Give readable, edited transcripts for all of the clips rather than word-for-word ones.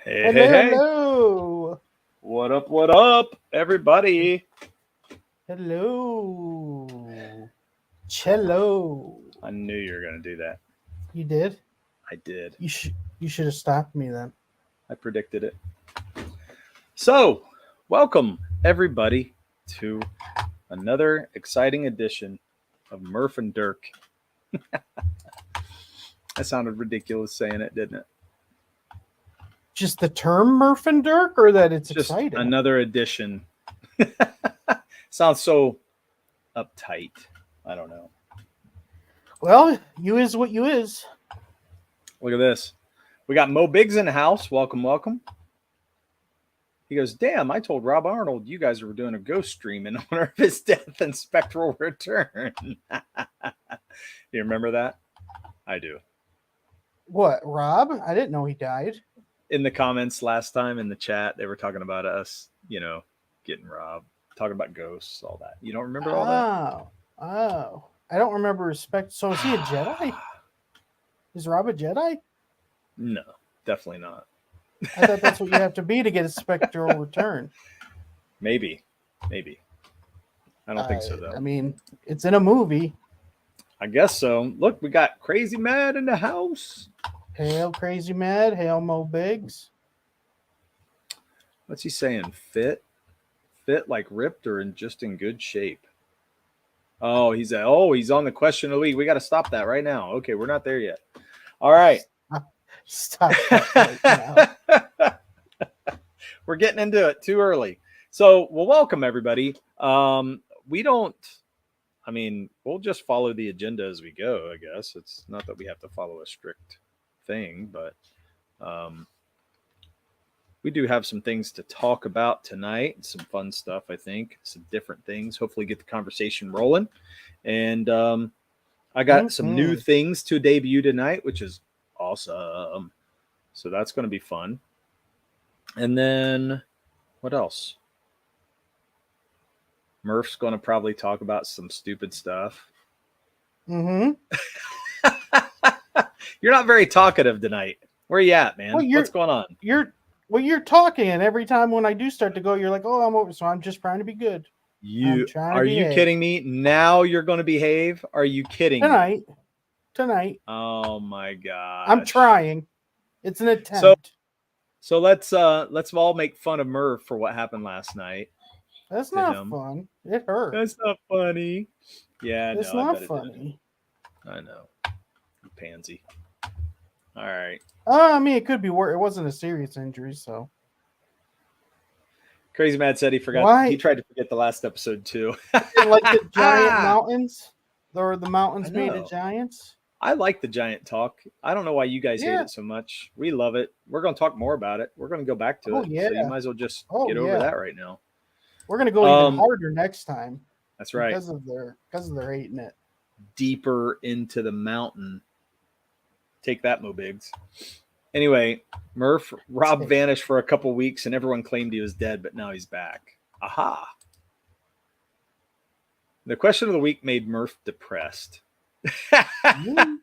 Hey, hey, Hello, hey. hello. What up, everybody? Hello. Cello. I knew you were going to do that. You did? I did. You should have stopped me then. I predicted it. So, welcome, everybody, to another exciting edition of Murph and Dirk. That sounded ridiculous saying it, didn't it? Just the term Murph and Dirk, or that it's Just exciting? another edition. Sounds so uptight. I don't know. Well, you is what you is. Look at this. We got Mo Biggs in the house. Welcome, welcome. He goes, damn, I told Rob Arnold you guys were doing a ghost stream in honor of his death and spectral return. You remember that? I do. What, Rob? I didn't know he died. In the comments last time in the chat, they were talking about us, getting robbed, talking about ghosts, all that. You don't remember all that? Oh. I don't remember respect. So is he a Jedi? Is Rob a Jedi? No, definitely not. I thought that's what you have to be to get a spectral return. Maybe. I don't think so, though. I mean, it's in a movie. I guess so. Look, we got Crazy Mad in the house. Hail Crazy Mad. Hail Mo Biggs. What's he saying? Fit like ripped or just in good shape? Oh, he's on the question of the week. We got to stop that right now. Okay, we're not there yet. All right. Stop that right now. We're getting into it too early. So, well, welcome everybody. We'll just follow the agenda as we go, I guess. It's not that we have to follow a strict thing, but we do have some things to talk about tonight. Some fun stuff, I think. Some different things. Hopefully get the conversation rolling. And I got some new things to debut tonight, which is awesome. So that's going to be fun. And then what else? Murph's going to probably talk about some stupid stuff. Mm-hmm. You're not very talkative tonight. Where are you at, man? What's going on? You're talking, and every time when I do start to go, you're like, "Oh, I'm over." So I'm just trying to be good. Are you kidding me? Now you're going to behave? Are you kidding me? me? Tonight. Oh my god. I'm trying. It's an attempt. So let's all make fun of Murph for what happened last night. That's not fun. It hurt. That's not funny. Yeah, it's not funny. I know. You pansy. All right. I mean, it could be worse. It wasn't a serious injury, so. Crazy Mad said he forgot. Why? He tried to forget the last episode too. Like the giant mountains, or the mountains made of giants. I like the giant talk. I don't know why you guys hate it so much. We love it. We're going to talk more about it. We're going to go back to it. Yeah. So you might as well just get over that right now. We're going to go even harder next time. That's right. Because of their hating it. Deeper into the mountain. Take that, Mo Biggs. Anyway, Rob vanished for a couple weeks and everyone claimed he was dead, but now he's back. Aha. The question of the week made Murph depressed. I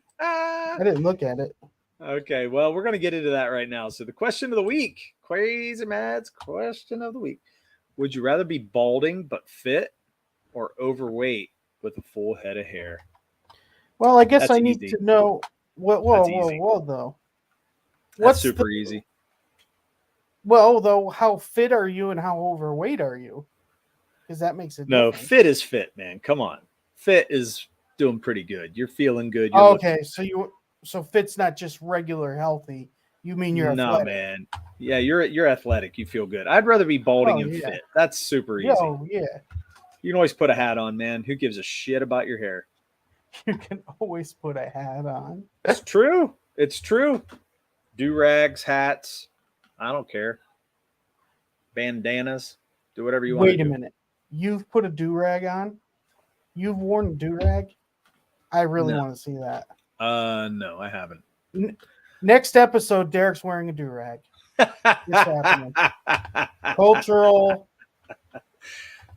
didn't look at it. Okay, well, we're going to get into that right now. So the question of the week, Crazy Mad's question of the week. Would you rather be balding but fit or overweight with a full head of hair? Well, I guess I need to know. Whoa, though. That's super easy. Well, though, how fit are you and how overweight are you? Because that makes it No, fit is fit, man. Come on. Fit is doing pretty good. You're feeling good. You're okay, so fit's not just regular healthy. You mean you're athletic? No, man. Yeah, you're athletic. You feel good. I'd rather be balding and fit. That's super easy. Oh, yeah. You can always put a hat on, man. Who gives a shit about your hair? You can always put a hat on. It's true. It's true. Do-rags, hats. I don't care. Bandanas. Do whatever you want to do. Wait a minute. You've put a do-rag on? You've worn a do-rag? I really want to see that. No, I haven't. Next episode, Derek's wearing a do-rag. It's happening. Cultural.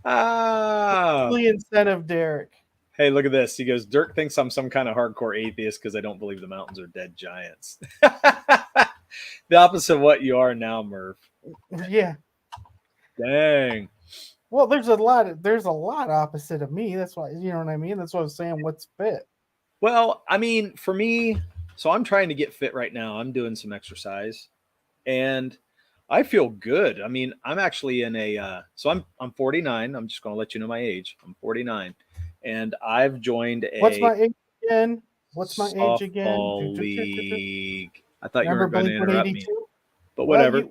Fully incentive, Derek. Hey, look at this. He goes, Dirk thinks I'm some kind of hardcore atheist because I don't believe the mountains are dead giants. The opposite of what you are now, Murph. Yeah. Dang. Well, there's a lot opposite of me. That's why, you know what I mean? That's what I was saying. What's fit? Well, I mean, for me, so I'm trying to get fit right now. I'm doing some exercise, and I feel good. I mean, I'm actually in a so I'm 49. I'm just going to let you know my age. I'm 49, and I've joined What's a my age again? What's my age again? softball league. I thought you Remember weren't going to Blink interrupt me, 182? but Well, whatever.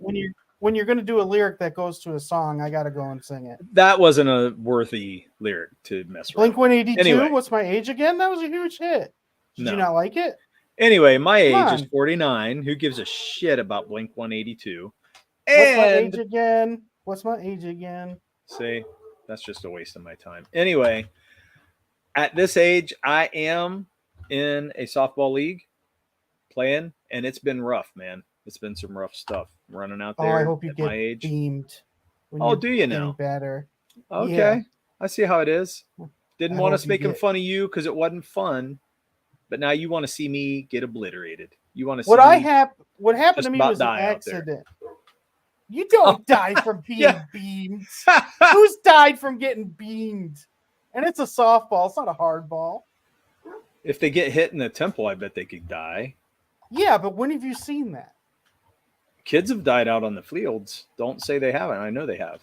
when you're going to do a lyric that goes to a song, I got to go and sing it. That wasn't a worthy lyric to mess around. Blink 182. Anyway, What's my age again? That was a huge hit. Did you no. not like it? Anyway, my Come age is on. 49. Who gives a shit about Blink 182? What's my age And again? What's my age again? see, that's just a waste of my time. Anyway, at this age, I am in a softball league playing, and it's been rough, man. It's been some rough stuff running out Oh, there I hope you at get my age. beamed. When Oh, you're do you getting now? better. Okay, Yeah. I see how it is. Didn't I want hope us you making get- fun of you because it wasn't fun, but now you want to see me get obliterated. You want to see What me what happened just to me about was an die out there. accident. You don't die from being Yeah. beamed. Who's died from getting beamed? And it's a softball. It's not a hard ball. If they get hit in the temple, I bet they could die. Yeah, but when have you seen that? Kids have died out on the fields. Don't say they haven't. I know they have.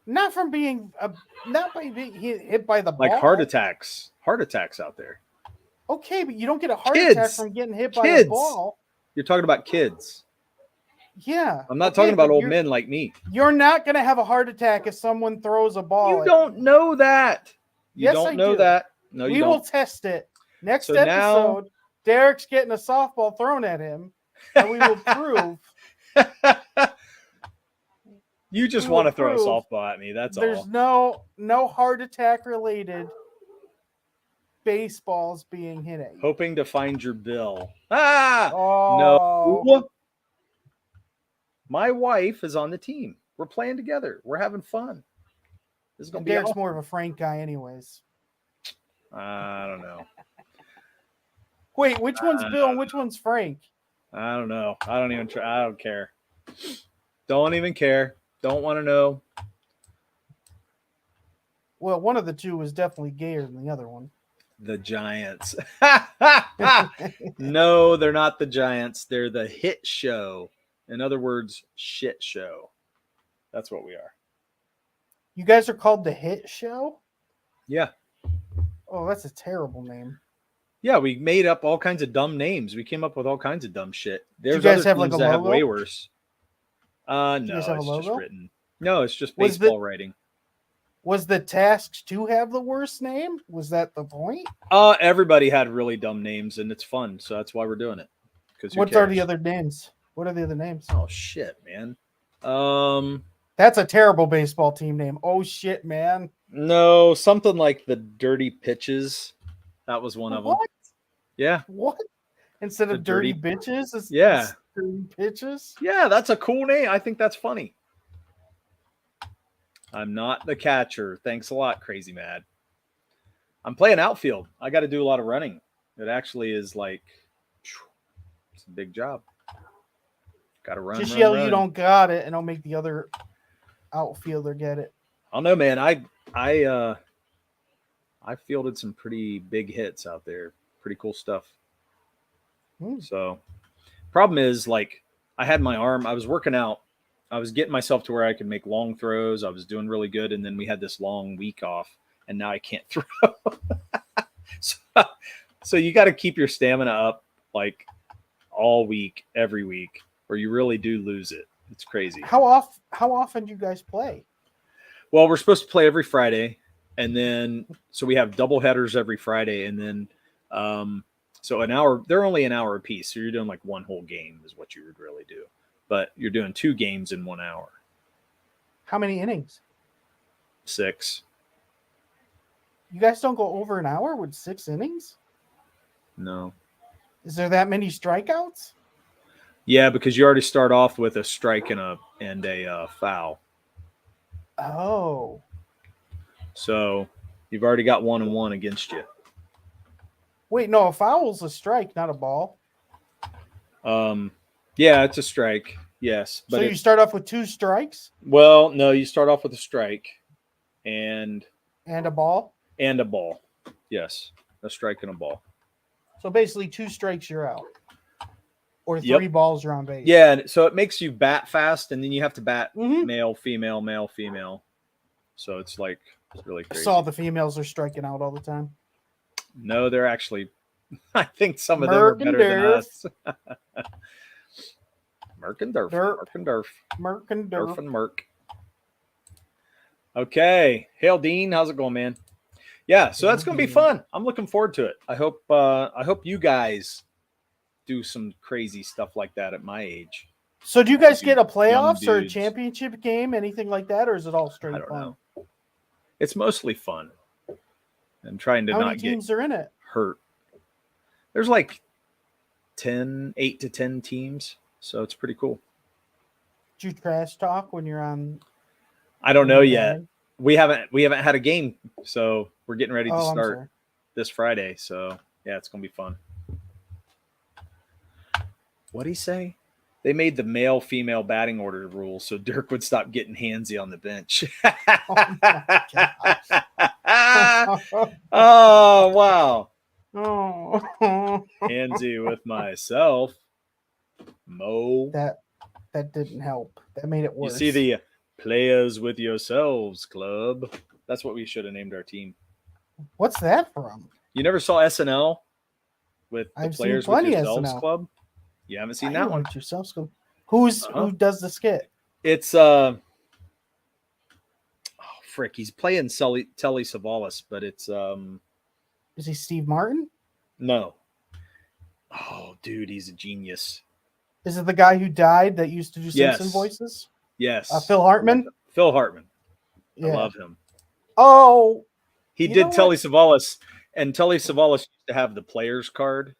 Not from being not by being hit by the Like ball. heart attacks out there. Okay, but you don't get a heart attack Kids. from getting hit by a Kids. ball. You're talking about kids. Yeah. I'm not okay, talking about but old men like me. You're not going to have a heart attack if someone throws a ball. You at don't know that. You Yes, don't I know do. that. No, you we don't. will test it. Next So episode, Derek's getting a softball thrown at him, and we will prove. You just we want will to throw a prove softball at me. That's There's all. no heart attack related baseballs being hit at you. Hoping to find your bill. Ah! Oh. No. My wife is on the team. We're playing together. We're having fun. This is going to be Derek's awesome. more of a Frank guy anyways. I don't know. Wait, which one's Bill and which one's Frank? I don't know. I don't even try. I don't care. Don't even care. Don't want to know. Well, one of the two was definitely gayer than the other one. The Giants. No, they're not the Giants. They're the hit show. In other words, shit show. That's what we are. You guys are called the Hit Show? Yeah. Oh, that's a terrible name. Yeah, we made up all kinds of dumb names. We came up with all kinds of dumb shit. There's you guys other have teams like a that have logo? way worse. No, you guys have a it's just logo? written. No, it's just Was baseball writing. Was the task to have the worst name? Was that the point? Everybody had really dumb names, and it's fun, so that's why we're doing it. What are the other names? What are the other names? Oh shit, man. That's a terrible baseball team name. Oh shit, man. No, something like the Dirty Pitches. That was one of them. What? Yeah. What? Instead of The dirty dirty- bitches, it's Yeah. dirty pitches. Yeah, that's a cool name. I think that's funny. I'm not the catcher. Thanks a lot, Crazy Mad. I'm playing outfield. I got to do a lot of running. It actually is like, it's a big job. Got to run. Just run, yell run. you don't got it, and I'll make the other outfielder get it. I don't know, man. I fielded some pretty big hits out there. Pretty cool stuff. So, problem is, like, I had my arm. I was working out. I was getting myself to where I could make long throws. I was doing really good, and then we had this long week off, and now I can't throw. so you got to keep your stamina up like all week, every week, or you really do lose it. It's crazy. How often do you guys play? Well, we're supposed to play every Friday, and then so we have double headers every Friday, and then so an hour. They're only an hour apiece, so you're doing like one whole game is what you would really do, but you're doing 2 games in 1 hour. How many innings? 6. You guys don't go over an hour with 6 innings? No. Is there that many strikeouts? Yeah, because you already start off with a strike and a foul. Oh. So you've already got 1-1 against you. Wait, no, a foul's a strike, not a ball. Yeah, it's a strike. Yes, but So you start off with 2 strikes well, no, you start off with a strike and and a ball. a ball. Yes, a strike and a ball. So basically 2 strikes, you're out. Or 3 Yep. balls, you're on base. Yeah, so it makes you bat fast, and then you have to bat Mhm. male, female, male, female. So it's really crazy. So all the females are striking out all the time. No, they're actually. I think some of them are Merc and better than Durf. us. Merc and Durf. Derp. Merc and Durf. Merc and Durf Durf. and Merc. Okay. Hail Dean, how's it going, man? Yeah, so that's gonna be fun. I'm looking forward to it. I hope you guys do some crazy stuff like that at my age. So do you guys get a playoffs or a dudes. championship game, anything like that, or is it all straight I don't fun? know. It's mostly fun. And trying to How not many teams get are in it? hurt. There's like 8 to 10 teams, so it's pretty cool. Do you trash talk when you're on? I don't know yet. We haven't had a game, so we're getting ready to start this Friday. So yeah, it's gonna be fun. What'd he say? They made the male-female batting order rule so Dirk would stop getting handsy on the bench. Oh wow. Oh, Handsy with myself. Mo. That didn't help. That made it worse. You see the Players with Yourselves Club. That's what we should have named our team. What's that from? You never saw SNL with the I've Players seen with plenty Yourselves SNL. Club? You haven't seen that one? Yourselves Club. Who does the skit? It's frick, he's playing Telly Savalas, but it's Is he Steve Martin? no. Oh, dude, he's a genius. Is it the guy who died that used to do Yes. Simpson voices? Yes. Phil Hartman? Phil Hartman. Yeah. I love him. Oh, He did Telly Savalas, and Telly Savalas used to have the players card,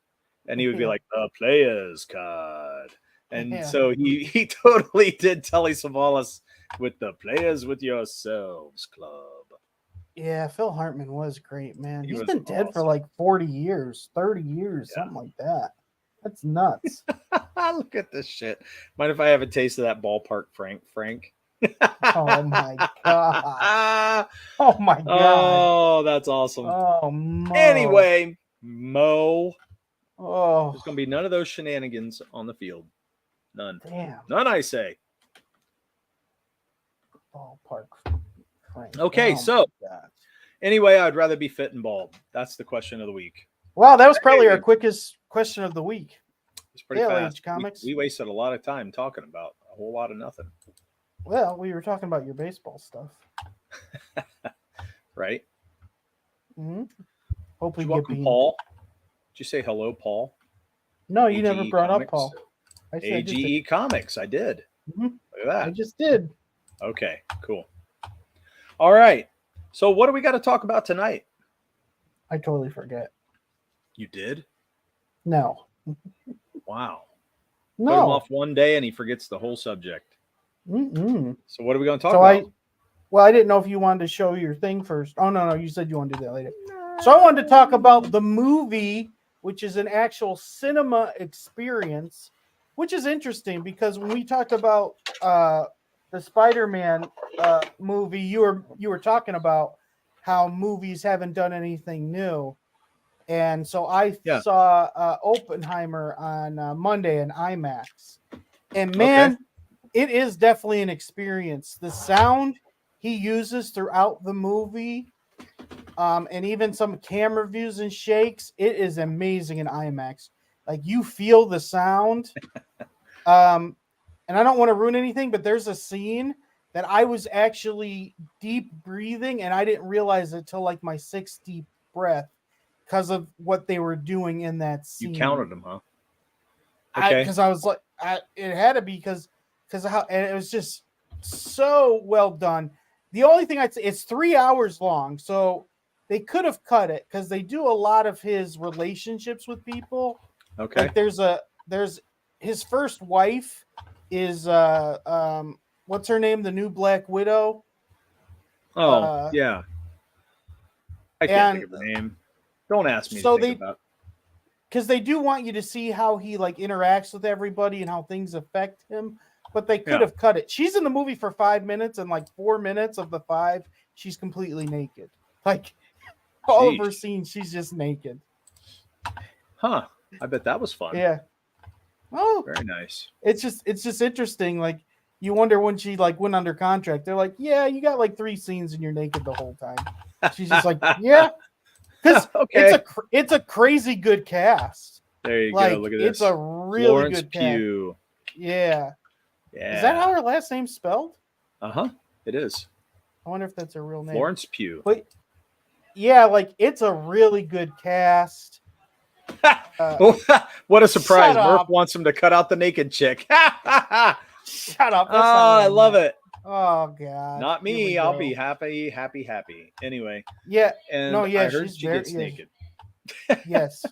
and he would be like, the players card. And so he totally did Telly Savalas with the Players with Yourselves Club. Yeah, Phil Hartman was great, man. He's was been dead for like 40 years, 30 years, something like that. That's nuts. Look at this shit. Mind if I have a taste of that ballpark, Frank? Oh my god. Oh my god. Oh, that's awesome. Oh, Mo. Anyway, Mo. Oh. There's going to be none of those shenanigans on the field. None. Damn. None, I say. Ballpark. Frank. Okay, so anyway, I'd rather be fit and bald. That's the question of the week. Wow, that was probably our quickest question of the week. It's pretty fast. Age Comics. We wasted a lot of time talking about a whole lot of nothing. Well, we were talking about your baseball stuff. Right? Mm-hmm. Hopefully you welcome, Paul. Did you say hello, Paul? No, you AGE never brought Comics? up Paul. AGE Comics, I did. Mm-hmm. Look at that. I just did. Okay, cool. All right. So what do we got to talk about tonight? I totally forget. You did? No. Wow. No. Put him off one day and he forgets the whole subject. Mm-mm. So what are we going to talk about? I didn't know if you wanted to show your thing first. Oh, no, you said you wanted to do that later. So I wanted to talk about the movie, which is an actual cinema experience, which is interesting because when we talked about the Spider-Man movie, you were talking about how movies haven't done anything new. And so I saw Oppenheimer on Monday in IMAX. And man, it is definitely an experience. The sound he uses throughout the movie, and even some camera views and shakes, it is amazing in IMAX. Like you feel the sound. And I don't want to ruin anything, but there's a scene that I was actually deep breathing, and I didn't realize it till like my 6th deep breath because of what they were doing in that scene. You counted them, huh? Okay. Because I was like, it had to be because of how, and it was just so well done. The only thing I'd say, it's 3 hours long, so they could have cut it because they do a lot of his relationships with people. Okay. Like there's his first wife is what's her name? The new Black Widow. Oh, yeah. I can't think of her name. Don't ask me to think about. because they do want you to see how he like interacts with everybody and how things affect him. But they could have cut it. She's in the movie for 5 minutes, and like 4 minutes of the 5, she's completely naked. Like all of her scenes, she's just naked. Huh. I bet that was fun. Yeah. Oh, very nice. It's just interesting. Like you wonder when she like went under contract. They're like, yeah, you got like 3 scenes and you're naked the whole time. She's just like, yeah, because it's a crazy good cast. There you like, go. Look at this. It's a really Florence good Pugh. cast. Yeah. Yeah. Is that how her last name's spelled? It is. I wonder if that's her real name. Florence Pugh. But yeah, like it's a really good cast. What a surprise. Murph wants him to cut out the naked chick. Shut up. I love it. Oh, God. Not me. I'll be happy. Anyway. Yeah. And I heard she gets naked. Yes.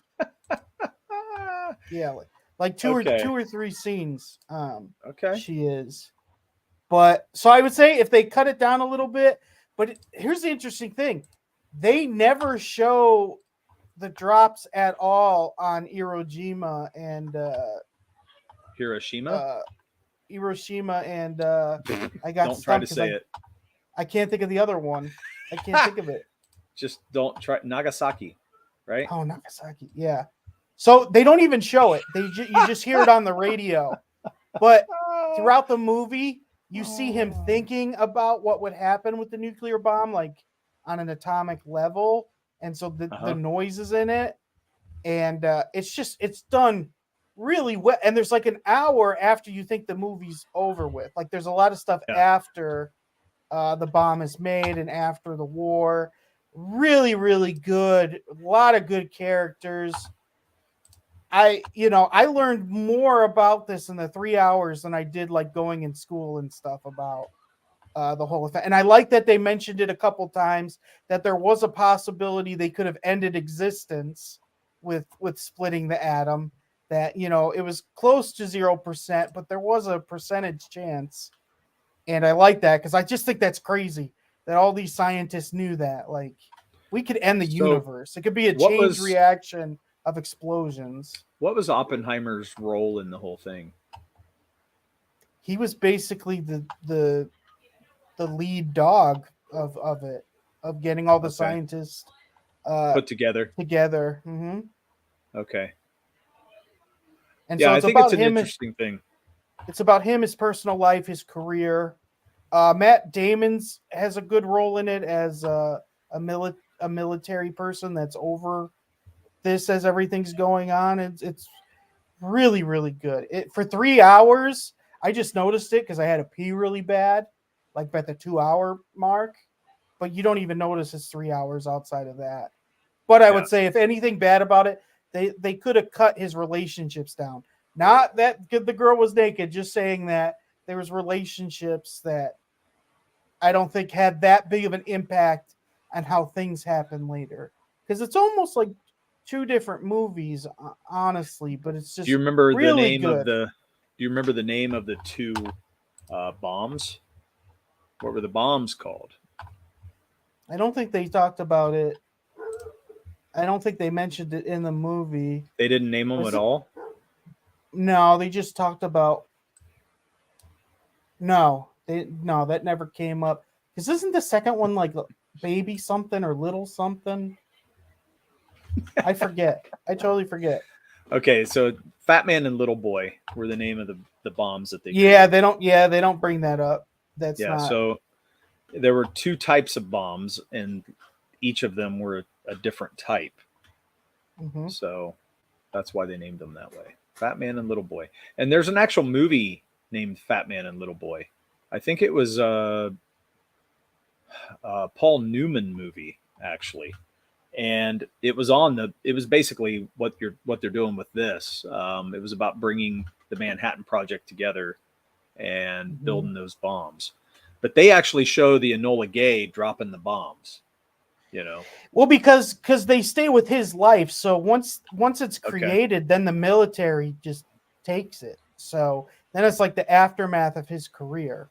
Yeah. Like two or 3 scenes. She is. But so I would say if they cut it down a little bit, but here's the interesting thing. They never show the drops at all on Hiroshima and Hiroshima and I got don't try to say it. I can't think of the other one. I can't think of it. Just don't try. Nagasaki, right? Oh, Nagasaki. Yeah. So they don't even show it. You just hear it on the radio. But throughout the movie, you see him thinking about what would happen with the nuclear bomb, like on an atomic level. And so the noise is in it. And it's done really well. And there's like an hour after you think the movie's over with. Like there's a lot of stuff after the bomb is made and after the war. Really, really good. A lot of good characters. I learned more about this in the 3 hours than I did like going in school and stuff about the whole thing. And I like that they mentioned it a couple times that there was a possibility they could have ended existence with splitting the atom, that, it was close to 0%, but there was a percentage chance. And I like that because I just think that's crazy that all these scientists knew that. Like, we could end the universe. It could be a chain reaction of explosions. What was Oppenheimer's role in the whole thing? He was basically the lead dog of it, of getting all the scientists put together. Mm-hmm. Okay. And so I think it's an interesting thing. It's about him, his personal life, his career. Matt Damon's has a good role in it as a military person that's over this as everything's going on. It's really, really good. For 3 hours, I just noticed it because I had to pee really bad, like at the 2 hour mark. But you don't even notice it's 3 hours outside of that. But I would say if anything bad about it, they could have cut his relationships down. Not that the girl was naked, just saying that there was relationships that I don't think had that big of an impact on how things happen later. Because it's almost like 2 different movies, honestly. But it's just. Do you remember really the name good. of the? Do you remember the name of the 2 bombs? What were the bombs called? I don't think they talked about it. I don't think they mentioned it in the movie. They didn't name them at all? No, they just talked about. No, that never came up. Because isn't the second one like baby something or little something? I forget. I totally forget. Okay, so Fat Man and Little Boy were the name of the bombs that they. They don't bring that up. That's not. So there were 2 types of bombs, and each of them were a different type. Mm-hmm. So that's why they named them that way. Fat Man and Little Boy. And there's an actual movie named Fat Man and Little Boy. I think it was a Paul Newman movie, actually. And it was basically what they're doing with this. It was about bringing the Manhattan Project together and building those bombs. But they actually show the Enola Gay dropping the bombs. Well, because they stay with his life. So once it's created, then the military just takes it. So then it's like the aftermath of his career.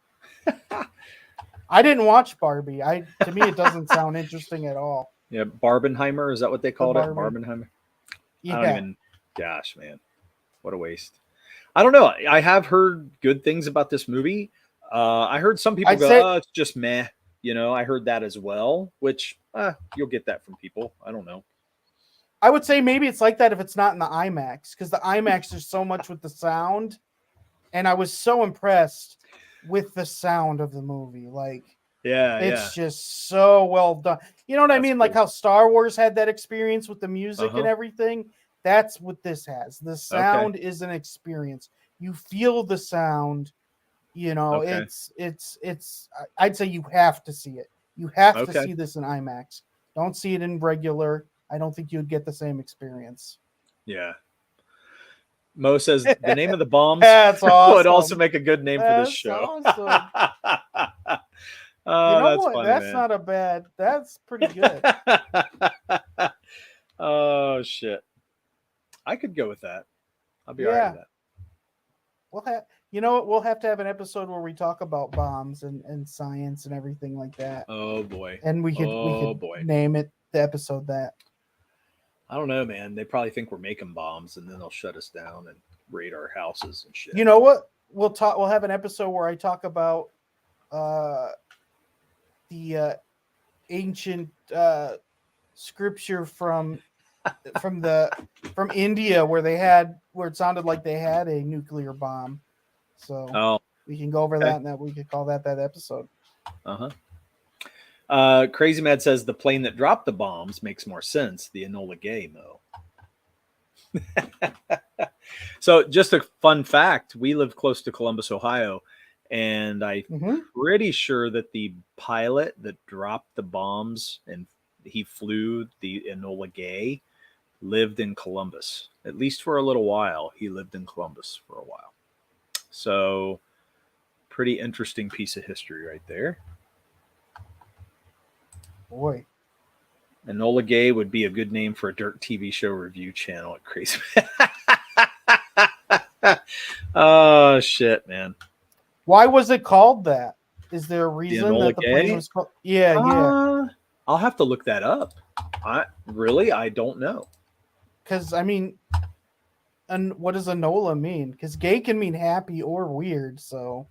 I didn't watch Barbie. To me, it doesn't sound interesting at all. Yeah, Barbenheimer, is that what they called it? Barbenheimer. Yeah. Gosh, man, what a waste. I don't know. I have heard good things about this movie. I heard some people I'd go, say "Oh, it's just meh." I heard that as well, which you'll get that from people. I don't know. I would say maybe it's like that if it's not in the IMAX, because the IMAX there's so much with the sound, and I was so impressed with the sound of the movie. Like Yeah, it's just so well done. You know what I That's mean? Like cool. how Star Wars had that experience with the music and Uh-huh. everything. That's what this has. The Okay. sound is an experience. You feel the sound. Okay. I'd say you have to see it. You have to Okay. see this in IMAX. Don't see it in regular. I don't think you'd get the same expence. Yeah. Mo says the name of the bombs That's would also awesome. make a good name for this That's show. awesome. You Oh, know that's what? funny, That's man. not a bad. That's pretty good. Oh shit. I could go with that. I'll be all right with Yeah. that. We'll have. You know what? We'll have to have an episode where we talk about bombs and science and everything like that. Oh boy. And we Oh could boy. name it the episode that. I don't know, man. They probably think we're making bombs and then they'll shut us down and raid our houses and shit. You know what? We'll talk. We'll have an episode where I talk about uh, the ancient scripture from India where it sounded like they had a nuclear bomb. So Oh, we can go over okay. that, and that we could call that episode. Crazy Mad says the plane that dropped the bombs makes more sense. The Enola Gay, Mo. So, just a fun fact: we live close to Columbus, Ohio, and I'm pretty sure that the pilot that dropped the bombs and he flew the Enola Gay lived in Columbus, at least for a little while. He lived in Columbus for a while. So, pretty interesting piece of history right there. Boy, Enola Gay would be a good name for a Dirk TV show review channel at Crazy. Oh shit, man! why was it called that? Is there a reason that the plane was called? Yeah. I'll have to look that up. I don't know. Because I mean, and what does Enola mean? Because gay can mean happy or weird. So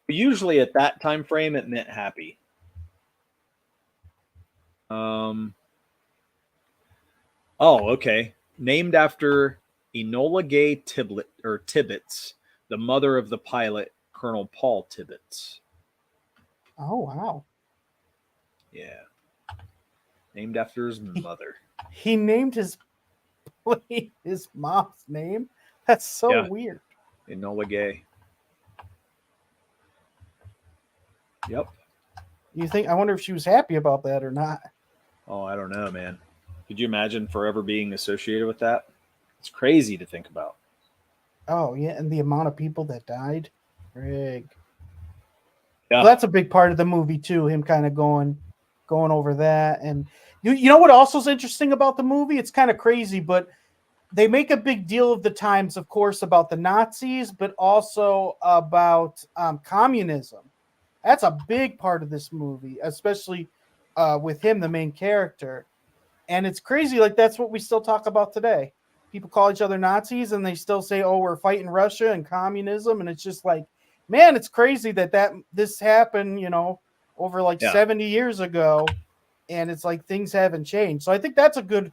Usually at that time frame, it meant happy. Oh, okay. Named after Enola Gay Tibbets, the mother of the pilot Colonel Paul Tibbets. oh wow, Yeah, named after his mother. he named his mom's name. That's so weird. Enola Gay. Yep. You think? I wonder if she was happy about that or not. Oh, I don't know, man. Could you imagine forever being associated with that? It's crazy to think about. Oh yeah, and the amount of people that died. Frig. Yeah. So that's a big part of the movie too. Him kind of going over that, and you know what also is interesting about the movie? It's kind of crazy, but they make a big deal of the times, of course, about the Nazis, but also about communism. That's a big part of this movie, especially with him, the main character. And it's crazy, like that's what we still talk about today. People call each other Nazis, and they still say, "Oh, we're fighting Russia and communism," and it's just like, man, it's crazy that this happened, over like 70 years ago, and it's like things haven't changed. So I think that's a good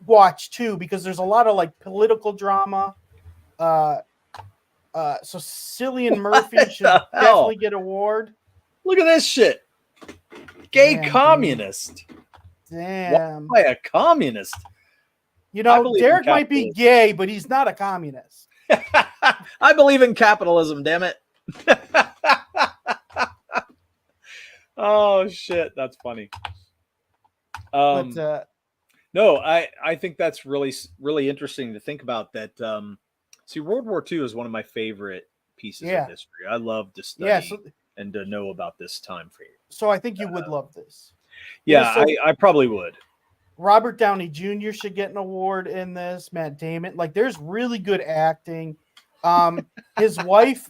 watch too, because there's a lot of like political drama. So Cillian Murphy should definitely get an award. Look at this shit. Gay communist. Damn. Why a communist? Derek might be gay, but he's not a communist. I believe in capitalism, damn it. Oh shit, that's funny. No, I think that's really, really interesting to think about that. See, World War II is one of my favorite pieces of history. I love to study and to know about this time frame. So I think you would love this. Yeah, I probably would. Robert Downey Jr. should get an award in this. Matt Damon, like, there's really good acting. His wife,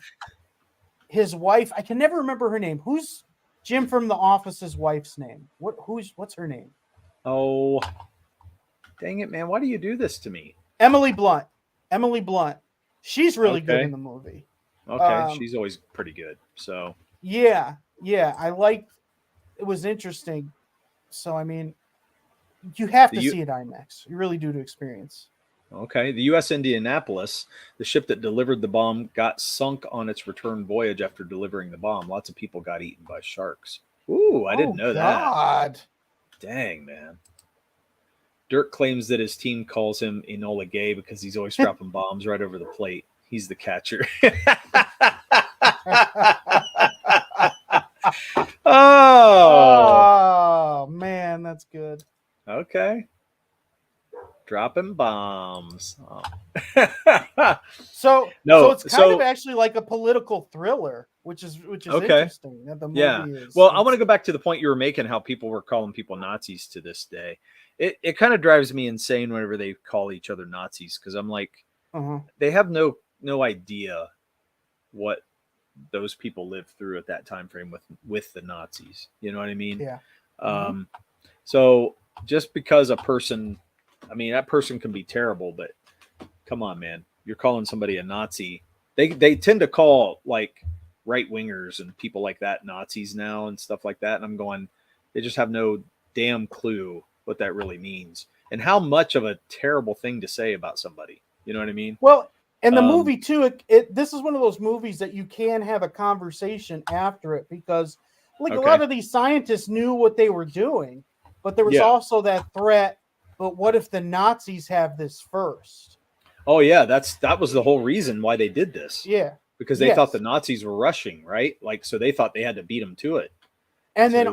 I can never remember her name. Who's Jim from The Office's wife's name? What's her name? Oh, dang it, man! Why do you do this to me? Emily Blunt. Emily Blunt. She's really good Okay. in the movie. Okay. She's always pretty good. So Yeah, I liked. It was interesting. So I mean, you have the to U. see it IMAX. You really do to experience. Okay. The U.S. Indianapolis, the ship that delivered the bomb, got sunk on its return voyage after delivering the bomb. Lots of people got eaten by sharks. Ooh, I didn't Oh know that. God. Dang, man. Dirk claims that his team calls him Enola Gay because he's always dropping bombs right over the plate. He's the catcher. Oh, Oh man, that's good. okay. Dropping bombs. Oh. So No, it's kind of so actually like a political thriller, which is okay. interesting that the Yeah. movie is. Well, I want to go back to the point you were making, how people were calling people Nazis to this day. It kind of drives me insane whenever they call each other Nazis, because I'm like, Uh-huh. they have no idea what those people lived through at that time frame with the Nazis. You know what I mean? Yeah. Um, so just because a person, I mean, that person can be terrible, but come on, man, you're calling somebody a Nazi. They tend to call like right wingers and people like that Nazis now and stuff like that. And I'm going, they just have no damn clue what that really means and how much of a terrible thing to say about somebody. You know what I mean? Well, and the Um, movie too, this is one of those movies that you can have a conversation after it, because like a okay. lot of these scientists knew what they were doing, but there was Yeah. also that threat. But what if the Nazis have this first? Oh yeah, that was the whole reason why they did this, Yeah. because they thought the Yes. Nazis were rushing, right? Like, so they thought they had to beat them to it. And then To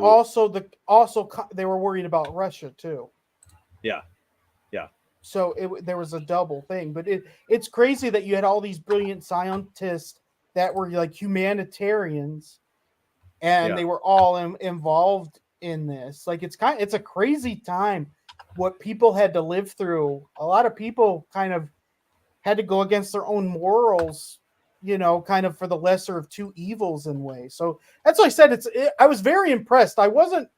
they were worried about Russia too. yeah, yeah, So there was a double thing. But it's crazy that you had all these brilliant scientists that were like humanitarians, and yeah. they were all involved in this. Like it's a crazy time what people had to live through. A lot of people kind of had to go against their own morals, kind of for the lesser of two evils in ways. So that's why I said I was very impressed. I wasn't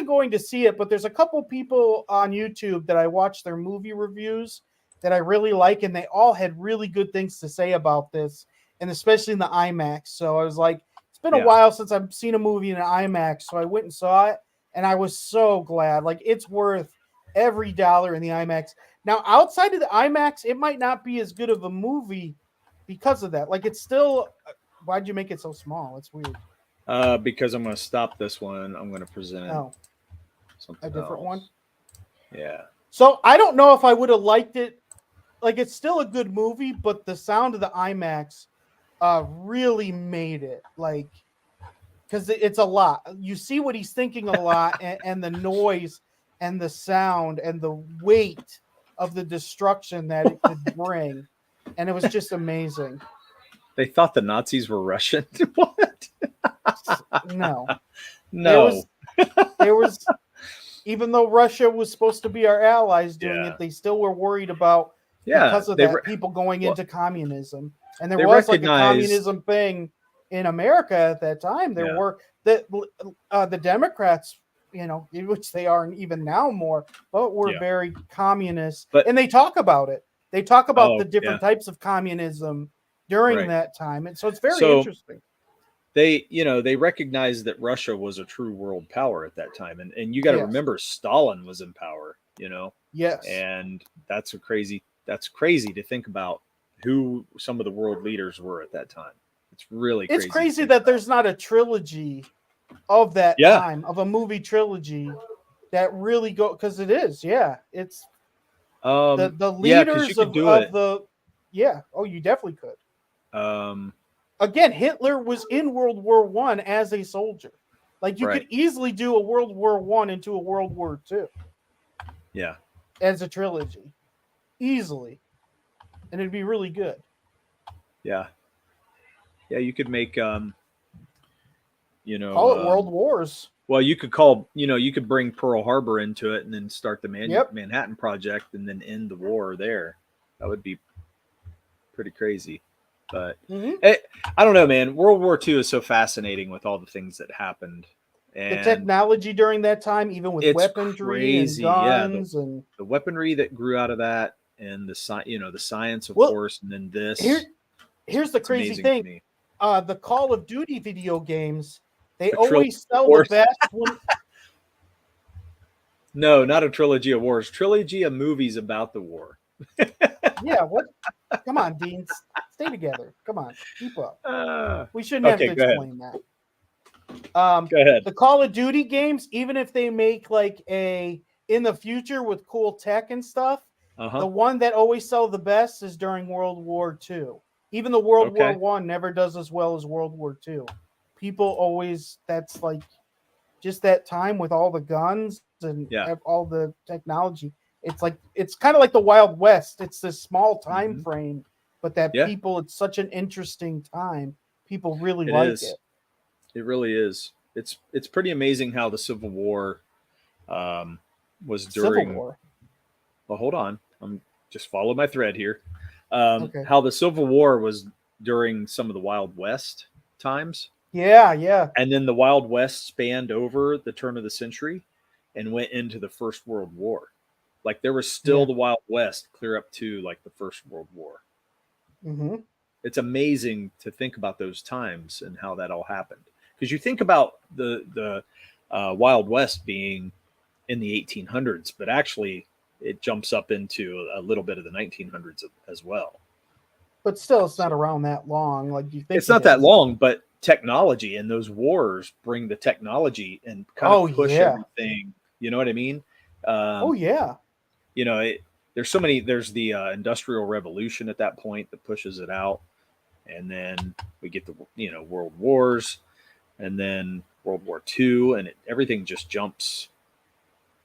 going to see it, but there's a couple people on YouTube that I watch their movie reviews that I really like, and they all had really good things to say about this, and especially in the IMAX. So I was like, it's been a Yeah. while since I've seen a movie in an IMAX, so I went and saw it, and I was so glad. Like, it's worth every dollar in the IMAX. Now, outside of the IMAX, it might not be as good of a movie because of that. Like, it's still. Why'd you make it so small? It's weird. Because I'm going to stop this one. I'm going to present Oh, something a different else. one. Yeah. So I don't know if I would have liked it. Like, it's still a good movie, but the sound of the IMAX really made it. Like, because it's a lot. You see what he's thinking a lot, and the noise and the sound and the weight of the destruction that it could bring. And it was just amazing. They thought the Nazis were Russian. What? No. No. There was even though Russia was supposed to be our allies doing Yeah. it, they still were worried about, Yeah. because of that, people going into communism. And there they was like a recognize- communism thing in America at that time. There Yeah. were the Democrats, which they are even now more, but were Yeah. very communist. But- and they talk about it. They talk about the different yeah. types of communism during Right. that time. And so it's very So- interesting. They recognized that Russia was a true world power at that time. And you got to Yes. remember, Stalin was in power, Yes. and that's crazy to think about who some of the world leaders were at that time. It's really crazy. It's crazy that there's not a trilogy of that Yeah. time, of a movie trilogy that really because it is. Yeah. It's the yeah, 'cause leaders you could of, do of it. the. Yeah. Oh, you definitely could. Um, Again, Hitler was in World War I as a soldier. Like, you Right. could easily do a World War I into a World War II yeah. as a trilogy. Easily. And it'd be really good. Yeah. Yeah, you could make Call it World Wars. Well, you could you could bring Pearl Harbor into it and then start the Yep. Manhattan Project and then end the war there. That would be pretty crazy. But I don't know, man. World War II is so fascinating with all the things that happened. And The technology during that time, even with it's weaponry crazy. and guns, and the weaponry that grew out of that, and the science, of Well, course, and then this. Here's the It's crazy amazing to thing. me. The Call of Duty video games, they A trilogy always of sell the Wars. best when No, not a trilogy of wars. Trilogy of movies about the war. yeah, what? Come on, Dean, stay together. Come on, keep up. Uh, We shouldn't have okay, to go ahead. explain that. Go ahead. The Call of Duty games, even if they make like a in the future with cool tech and stuff, the Uh-huh. one that always sell the best is during World War II. Even the World War Okay. One never does as well as World War II. People always that's like just that time with all the guns and Yeah. all the technology. It's kind of like the Wild West. It's this small time Mhm. frame, but that Yeah, people it's such an interesting time. People really it like is. it. It really is. It's pretty amazing how the Civil War um, was Civil during. War. Well, hold on. I'm just follow my thread here. Okay. How the Civil War was during some of the Wild West times, Yeah, yeah. and then the Wild West spanned over the turn of the century and went into the First World War. Like there was still Yeah. the Wild West clear up to like the First World War. Mm-hmm. It's amazing to think about those times and how that all happened. Because you think about the Wild West being in the 1800s, but actually it jumps up into a little bit of the 1900s as well. But still, it's not So around that long like you think it's it not that is. long, but technology and those wars bring the technology and kind Oh of push yeah. everything. You know what I mean? Oh Um, yeah. you know, there's so many. There's the Industrial Revolution at that point that pushes it out, and then we get the world wars, and then World War II, and everything just jumps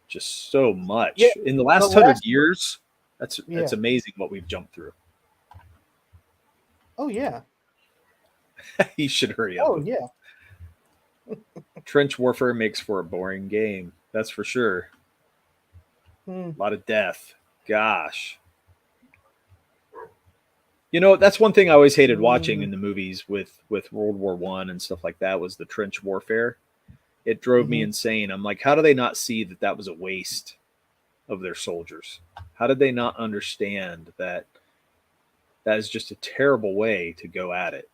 just so Yeah. much in the The last hundred last. years. That's Yeah. amazing what we've jumped through. Oh yeah. He should hurry up Oh with it. yeah. Trench warfare makes for a boring game. That's for sure. Hmm. A lot of death. Gosh. That's one thing I always hated watching Mm-hmm. in the movies with World War One and stuff like that was the trench warfare. It drove me Mm-hmm. insane. I'm like, how do they not see that that was a waste of their soldiers? How did they not understand that that is just a terrible way to go at it?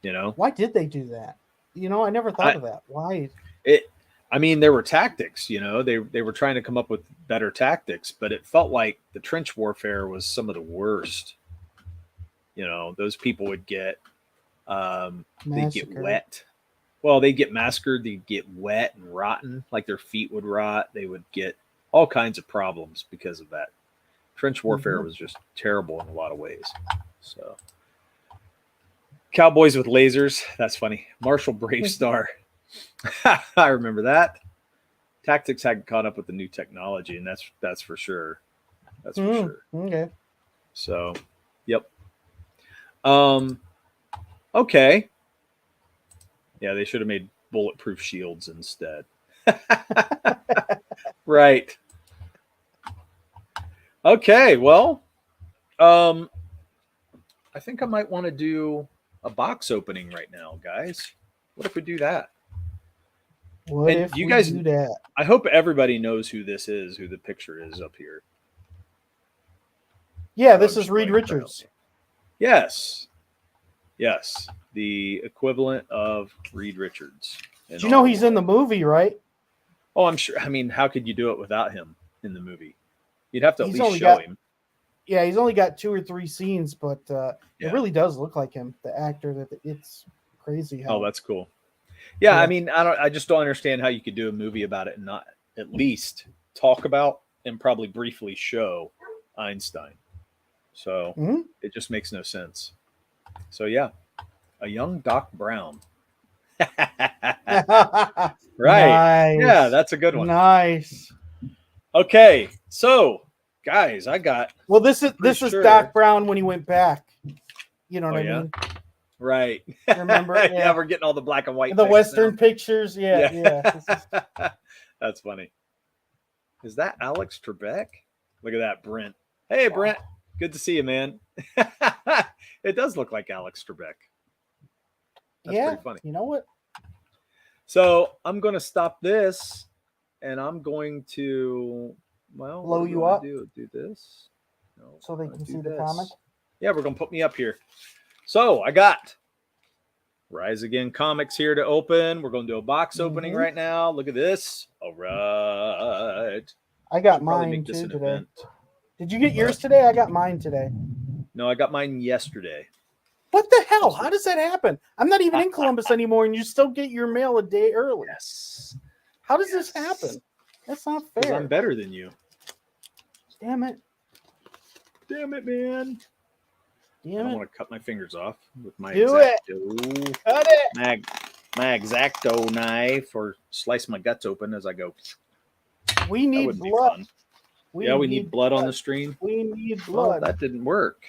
You know, Why did they do that? I never thought I of that. Why? it. I mean, there were tactics. They were trying to come up with better tactics, but it felt like the trench warfare was some of the worst. Those people would get they'd get Massacre. wet. Well, they'd get massacred. They'd get wet and rotten, like their feet would rot. They would get all kinds of problems because of that. Trench warfare Mm-hmm. was just terrible in a lot of ways. So, cowboys with lasers. That's funny. Marshall Brave Star. I remember that. Tactics hadn't caught up with the new technology, and that's for sure. That's for Mm, sure. okay. So, yep. Um. Okay. Yeah, they should have made bulletproof shields instead. Right. Okay. Well, um, I think I might want to do a box opening right now, guys. What if we do that? What And if you we guys, do that? I hope everybody knows who this is, who the picture is up here. Yeah, So this I'm is Reed showing Richards. proudly. Yes. Yes. The equivalent of Reed Richards. In Do you know our he's in world. the movie, right? Oh, I'm sure. I mean, how could you do it without him in the movie? You'd have to at He's least only show got him. Yeah, he's only got 2 or 3 scenes, but it Yeah. really does look like him, the actor. That it's crazy Oh, how. that's cool. Yeah, I Yeah. mean, I just don't understand how you could do a movie about it and not at least talk about and probably briefly show Einstein. So Mhm. it just makes no sense. So yeah, a young Doc Brown. Right. Yeah, Nice, that's a good one. nice. Okay, so guys, I got. Well, this is I'm pretty this is sure. Doc Brown when he went back. You know Oh what I yeah. mean? Right. Remember? Yeah, Yeah, we're getting all the black and white the pics now. Western pictures. Yeah, Yeah. yeah. This is, That's funny. Is that Alex Trebek? Look at that, Brent. Hey, wow. Brent. Good to see you, man. It does look like Alex Trebek. That's Yeah, pretty funny. you know what? So I'm going to stop this and I'm going to, well, what Blow do we you want up. to do? Do this. No, so they I'm gonna can do see the this. comic. Yeah, we're gonna put me up here. So I got Rise Again comics here to open. We're gonna do a box opening right now. Look at this. All right. I got Should probably mine make this too an today. event. Did you get yours today? I got mine today. No, I got mine yesterday. What the hell? How does that happen? I'm not even in Columbus anymore, and you still get your mail a day early. Yes. How does this happen? That's not Because fair. I'm better than you. Damn it. Damn it, man. Damn I it. want to cut my fingers off with my Do it. X-Acto. Cut it. My X-Acto knife, or slice my guts open as I go. We That need would be blood. fun. We need blood on the stream. We need Well, blood. that didn't work.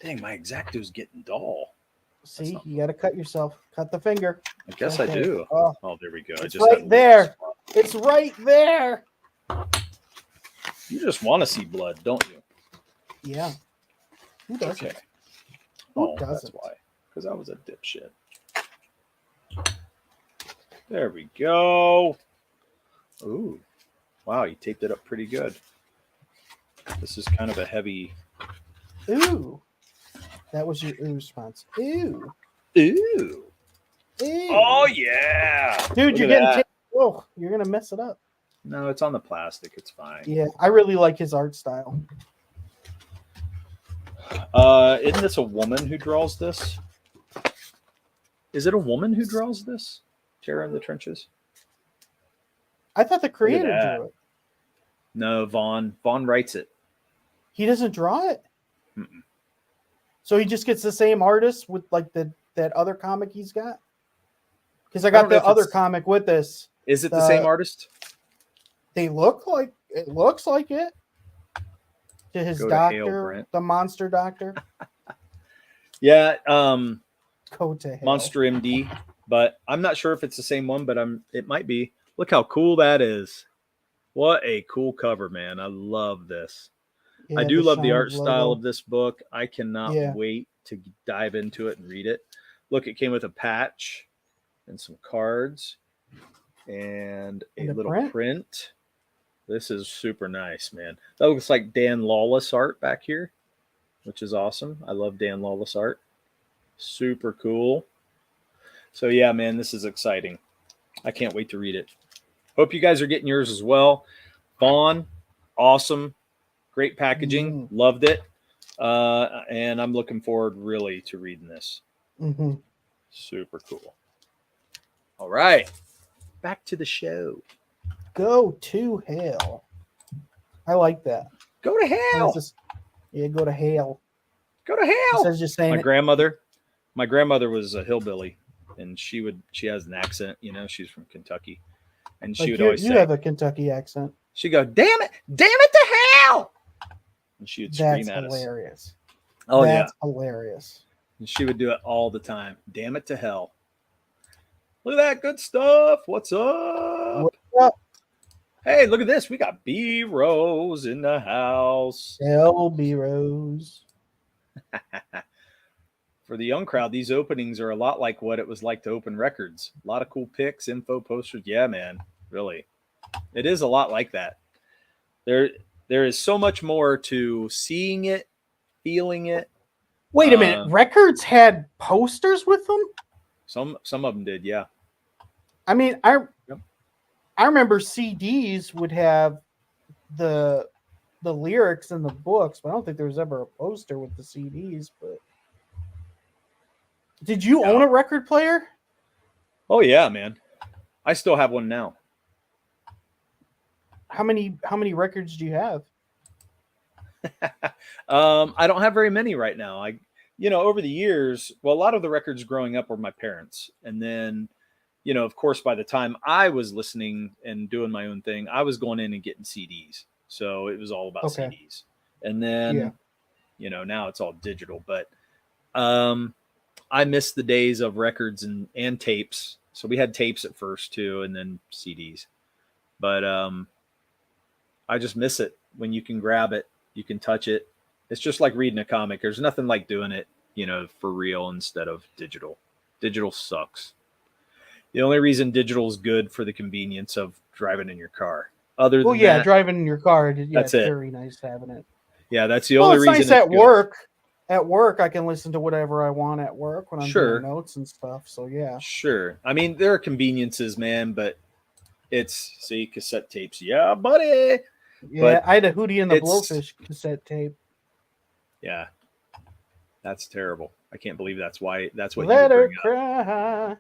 Dang, my X-Acto's getting dull. See, you got to cut yourself. Cut the finger. I guess Right I there. do. Oh, Oh, there we go. I it's just had right a there. little spot. It's right there. You just want to see blood, don't you? Yeah. Who doesn't? Okay. Who That's doesn't? why. Because I was a dipshit. There we go. Ooh. Wow, you taped it up pretty good. This is kind of a heavy. Ooh. That was your ooh response. Ooh. Ooh. Ooh. Oh, yeah. Dude, Look you're at getting that. oh, you're gonna mess it up. No, it's on the plastic. It's fine. Yeah, I really like his art style. Isn't this a woman who draws this? Is it a woman who draws this? Terror in the Trenches? I thought the creator that. drew it. No, Vaughn. Vaughn writes it. He doesn't draw it. Mm-mm. So he just gets the same artist with like that other comic he's got. Because I don't got know the if other it's- comic with this. Is it the same artist? They look like it. Looks like it. To his Go to hell, doctor, Brent. the monster doctor. Yeah, Go to hell. Monster MD. But I'm not sure if it's the same one, but it might be. Look how cool that is. What a cool cover, man. I love this. Yeah, I do love the Shine art style logo. of this book. I cannot Yeah. wait to dive into it and read it. Look, it came with a patch and some cards and a And a little print? print. This is super nice, man. That looks like Dan Lawless art back here, which is awesome. I love Dan Lawless art. Super cool. So yeah, man, this is exciting. I can't wait to read it. Hope you guys are getting yours as well. Vaughn, awesome. Great packaging. Loved it. And I'm looking forward really to reading this. Mm-hmm. Super cool. All right. Back to the show. Go to hell. I like that. Go to What hell. is this? Yeah, go to hell. Go to hell. Instead of just saying My it. grandmother was a hillbilly, and she has an accent, she's from Kentucky. And she Like would always you say, have a Kentucky accent. she'd go, damn it to hell. And she would scream That's at us. hilarious. Oh, That's hilarious. And she would do it all the time. Damn it to hell. Look at that good stuff. What's up? What's up? Hey, look at this. We got B Rose in the house. LB Rose. For the young crowd, these openings are a lot like what it was like to open records. A lot of cool pics, info posters. Yeah, man. Really. It is a lot like that. There is so much more to seeing it, feeling it. Wait a minute. Records had posters with them? Some of them did, yeah. I mean, I remember CDs would have the lyrics and the books, but I don't think there was ever a poster with the CDs. But did you own a record player? Oh yeah, man. I still have one now. How many records do you have? I don't have very many right now. Over the years, well, a lot of the records growing up were my parents. And then, of course, by the time I was listening and doing my own thing, I was going in and getting CDs. So it was all about CDs. And then, now it's all digital. But I miss the days of records and tapes. So we had tapes at first too, and then CDs. But I just miss it when you can grab it, you can touch it. It's just like reading a comic. There's nothing like doing it, for real instead of digital. Digital sucks. The only reason digital is good for the convenience of driving in your car. Other than that, driving in your car. Yeah, that's it's it. very nice having it. Yeah, that's the Well, only it's reason nice it's at good. work. At work, I can listen to whatever I want at work when I'm Sure. doing notes and stuff. So yeah. Sure. I mean, there are conveniences, man, but it's see cassette tapes. Yeah, buddy. Yeah, But I had a Hootie and the it's Blowfish cassette tape. yeah, that's terrible. I can't believe that's what you Let would her bring up. cry,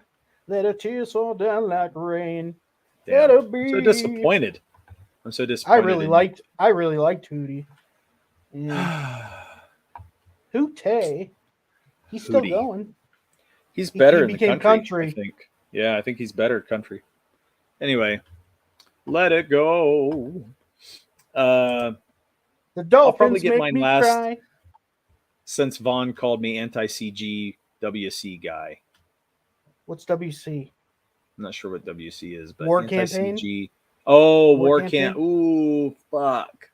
let her tears fall down like rain. Let Damn. her I'm so be. disappointed. I'm so I disappointed really in you. liked Hootie. Yeah. Hootie. He's still Hootie. going. He's He better in the became country, I country. think. Yeah, I think he's better at country. Anyway, let it go. Uh, The I'll probably Dolphins get make mine me last cry. since Vaughn called me anti-CG WC guy. What's WC? I'm not sure what WC is, but War campaign? anti-CG. Oh, War war campaign? can't. Ooh, fuck.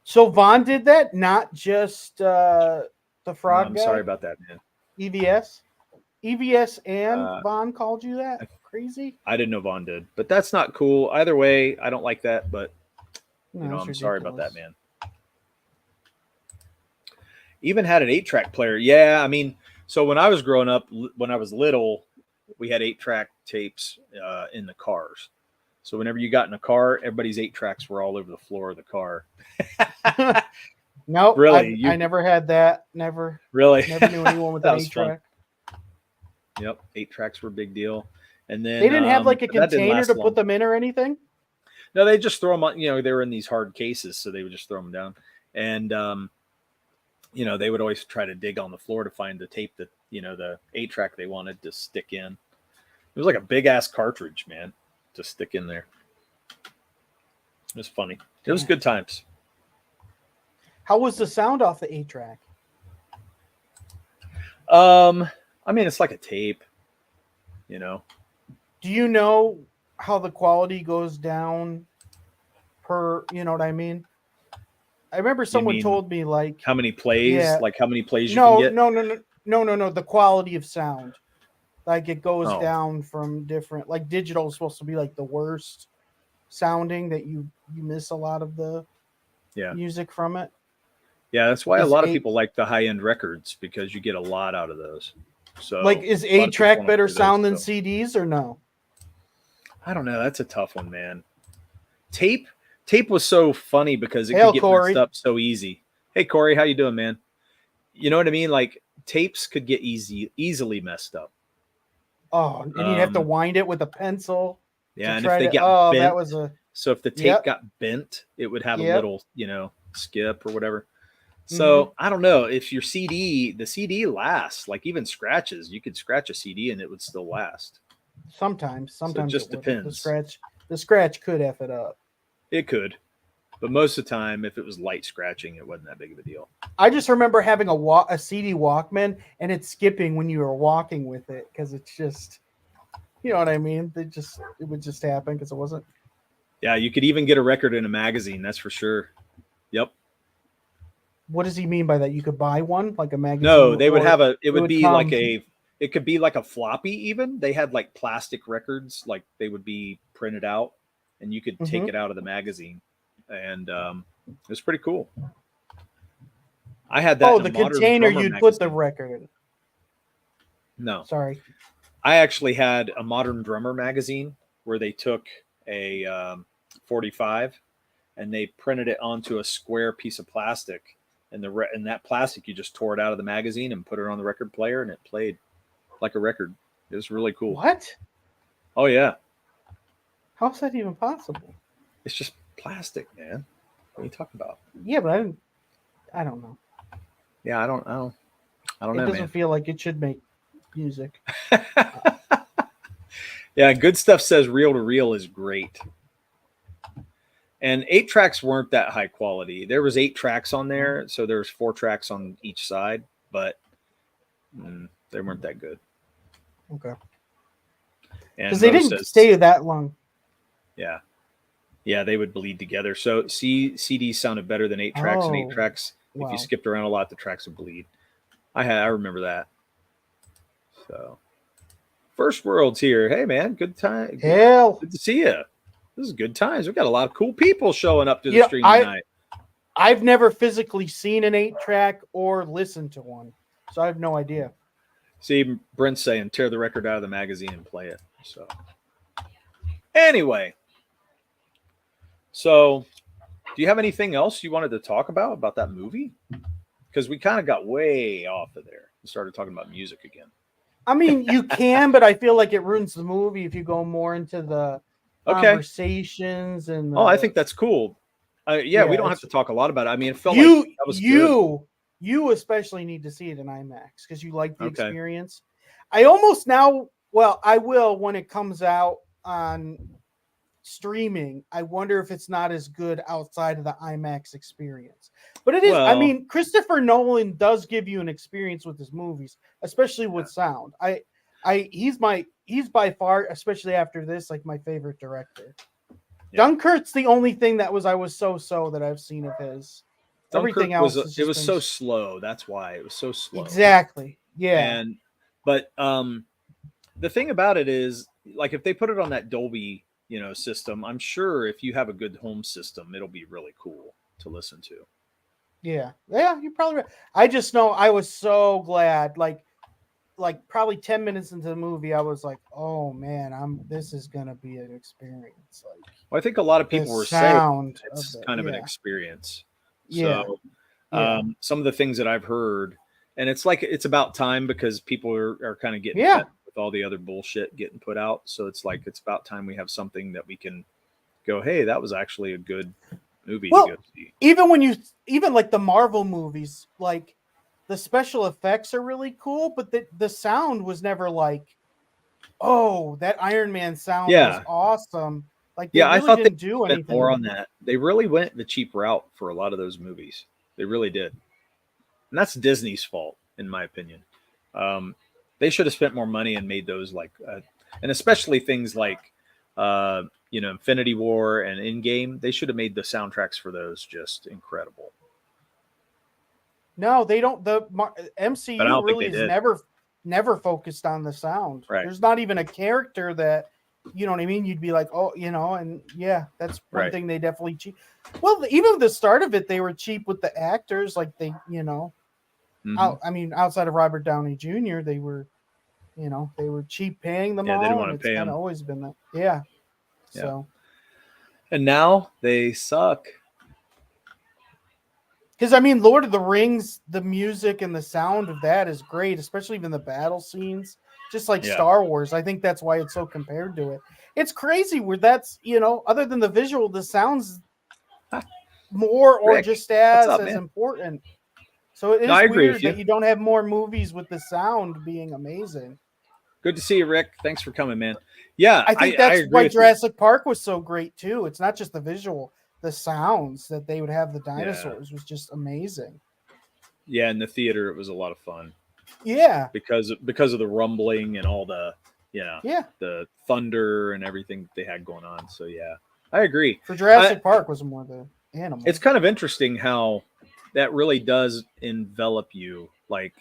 So Vaughn did that, not just the frog I'm guy? sorry about that, man. EVS? EVS and Uh, Vaughn called you that? Crazy? I didn't know Vaughn did, but that's not cool. Either way, I don't like that, but No, that's I'm sorry about that, ridiculous. man. Even had an 8-track player. Yeah, I mean, so when I was growing up, when I was little, we had 8-track tapes in the cars. So whenever you got in a car, everybody's 8-tracks were all over the floor of the car. Nope, Really? I never had that. Never Really? knew anyone with That an was fun. 8-track. Yep, 8-tracks were a big deal. And then They didn't have like a but that didn't container last to long. put them in or anything? No, they just throw them on. They were in these hard cases, so they would just throw them down. And they would always try to dig on the floor to find the tape that the 8-track they wanted to stick in. It was like a big ass cartridge, man, to stick in there. It was funny. It was good times. How was the sound off the 8-track? I mean, it's like a tape. Do you know how the quality goes down per, you know what I mean? I remember someone told me like how many plays, yeah. like how many plays you can get. No. The quality of sound, like it goes Oh. down from different. Like digital is supposed to be like the worst sounding, that you miss a lot of the music from it. Yeah, that's why a lot of people like the high end records, because you get a lot out of those. So, like, is 8-track better sound than CDs or no? I don't know. That's a tough one, man. Tape was so funny because it could get messed up so easy. Hey, Corey, how you doing, man? You know what I mean? Like tapes could get easily messed up. Oh, and you'd have to wind it with a pencil. Yeah, and if they get bent, that was so if the tape got bent, it would have a little, skip or whatever. So I don't know if your the CD lasts. Like even scratches, you could scratch a CD and it would still last. Sometimes so it just depends. The scratch could F it up. It could, but most of the time, if it was light scratching, it wasn't that big of a deal. I just remember having a CD Walkman and it's skipping when you were walking with it, because it's just, you know what I mean? It would just happen because it wasn't. Yeah, you could even get a record in a magazine. That's for sure. Yep. What does he mean by that? You could buy one, like a magazine? No, they would have it could be like a floppy even. They had like plastic records, like they would be printed out and you could take it out of the magazine. And it was pretty cool. I had that. Oh, the container you'd put the record in. No. Sorry. I actually had a Modern Drummer magazine where they took a 45 and they printed it onto a square piece of plastic. And that plastic, you just tore it out of the magazine and put it on the record player, and it played like a record. It was really cool. What? Oh yeah. How's that even possible? It's just plastic, man. What are you talking about? Yeah, but I don't know. Yeah, I don't know. It doesn't feel like it should make music. Yeah, Good Stuff says reel to reel is great. And 8-tracks weren't that high quality. There was 8 tracks on there, so there was 4 tracks on each side, but they weren't that good. Okay. Because they didn't stay that long. Yeah. Yeah, they would bleed together. So CDs sounded better than 8 tracks, and 8 tracks, if you skipped around a lot, the tracks would bleed. I remember that. So, First World's here. Hey, man, good time. Good to see you. This is good times. We've got a lot of cool people showing up to the stream tonight. I've never physically seen an 8-track or listened to one, so I have no idea. See, Brent's saying tear the record out of the magazine and play it. So anyway, so do you have anything else you wanted to talk about that movie? Because we kind of got way off of there and started talking about music again. I mean, you can, but I feel like it ruins the movie if you go more into the conversations and I think that's cool. Yeah, we don't have to talk a lot about it. I mean, it felt like that was good. You especially need to see it in IMAX because you like the experience. I almost now, well, I will when it comes out on streaming. I wonder if it's not as good outside of the IMAX experience. But it is. I mean, Christopher Nolan does give you an experience with his movies, especially with sound. He's by far, especially after this, like my favorite director. Yeah. Dunkirk's the only thing that I was so that I've seen of his. Everything else was so slow. That's why it was so slow. Exactly. Yeah. But the thing about it is, like, if they put it on that Dolby, system, I'm sure if you have a good home system, it'll be really cool to listen to. Yeah, you probably right. I just know I was so glad. Like probably 10 minutes into the movie, I was like, "Oh man, this is gonna be an experience." Like, well, I think a lot of people were saying it's kind of an experience. So, some of the things that I've heard, and it's like it's about time because people are kind of getting fed with all the other bullshit getting put out. So it's like it's about time we have something that we can go, "Hey, that was actually a good movie to go see." Even like the Marvel movies, like the special effects are really cool, but the sound was never like, "Oh, that Iron Man sound was awesome." Like, I thought they do anything more on that. They really went the cheap route for a lot of those movies. They really did, and that's Disney's fault, in my opinion. They should have spent more money and made those and especially things like, Infinity War and Endgame. They should have made the soundtracks for those just incredible. No, they don't. The MCU really is never focused on the sound. Right. There's not even a character that, you know what I mean? You'd be like, oh, and that's one thing they definitely cheap. Well, even at the start of it, they were cheap with the actors. Like they, outside of Robert Downey Jr., they were, they were cheap paying them all. They didn't want to pay them. It's always been that. Yeah. So. And now they suck. Because, Lord of the Rings, the music and the sound of that is great, especially even the battle scenes, just like Star Wars. I think that's why it's so compared to it. It's crazy where that's, other than the visual, the sound's more or Rick, just as important. So it is weird that you don't have more movies with the sound being amazing. Good to see you, Rick. Thanks for coming, man. Yeah, I think that's why Jurassic Park was so great, too. It's not just the visual. The sounds that they would have the dinosaurs was just amazing. Yeah, in the theater it was a lot of fun. Yeah, because of the rumbling and all the the thunder and everything they had going on. So I agree. For Jurassic Park was more the animals. It's kind of interesting how that really does envelop you, like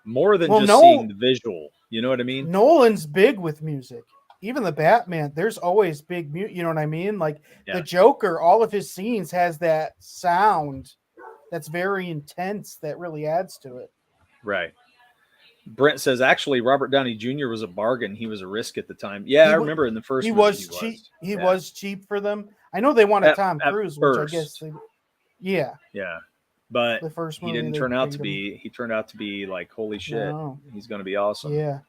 more than seeing the visual. You know what I mean? Nolan's big with music. Even the Batman, there's always big music. You know what I mean? Like the Joker, all of his scenes has that sound that's very intense that really adds to it. Right. Brent says, actually, Robert Downey Jr. was a bargain. He was a risk at the time. Yeah, I remember in the first movie, was cheap. He was cheap for them. I know they wanted Tom Cruise, which I guess Yeah. But the first movie, he didn't turn out to be. He turned out to be like, holy shit, he's going to be awesome. Yeah.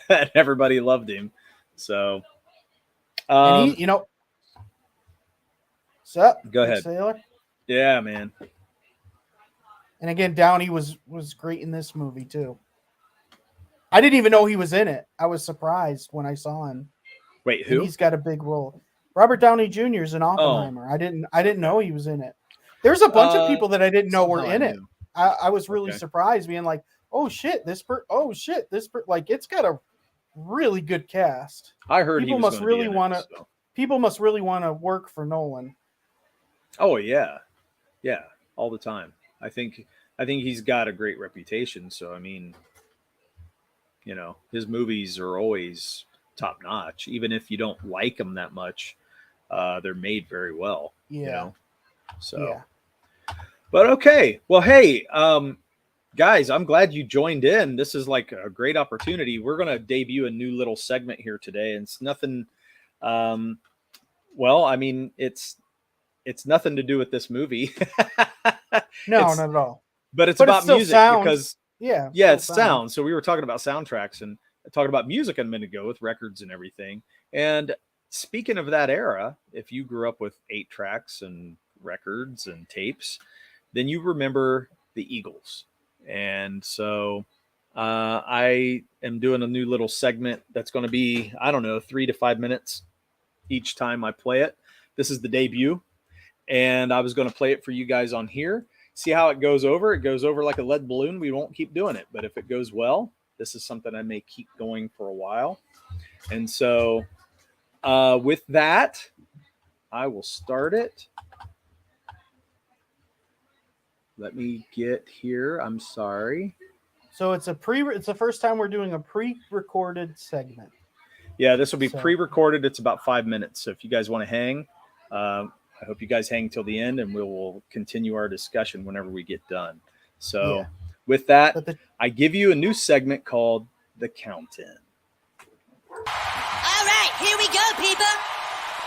And everybody loved him. So, and he, sup? Go ahead, Sailor. Yeah, man. And again, Downey was great in this movie too. I didn't even know he was in it. I was surprised when I saw him. Wait, who? And he's got a big role. Robert Downey Jr. is in Oppenheimer. I didn't know he was in it. There's a bunch of people that I didn't know were in it. I was really surprised, being like, "Oh shit, this like it's got a really good cast." I heard people must really want to. People must really want to work for Nolan. Oh yeah, all the time. I think he's got a great reputation. So I mean, his movies are always top notch. Even if you don't like them that much, they're made very well. Yeah. So But okay. Well, hey, guys, I'm glad you joined in. This is like a great opportunity. We're going to debut a new little segment here today. And it's nothing, um, well, I mean, it's nothing to do with this movie. No, it's not at all. but it's But it's about still music sound. because Yeah, yeah, still it's sound. sound. So we were talking about soundtracks and talking about music a minute ago with records and everything. And speaking of that era, if you grew up with 8 tracks and records and tapes, then you remember the Eagles. And so I am doing a new little segment that's going to be, I don't know, 3 to 5 minutes each time I play it. This is the debut, and I was going to play it for you guys on here. See how it goes over. It goes over like a lead balloon. We won't keep doing it, but if it goes well, this is something I may keep going for a while. And so, with that, I will start it. Let me get here. I'm sorry. So it's the first time we're doing a pre-recorded segment. Yeah, this will be So- pre-recorded. It's about 5 minutes. So if you guys want to hang, I hope you guys hang till the end, and we will continue our discussion whenever we get done. So Yeah. with that, But the- I give you a new segment called The Count-In. All right, here we go, people.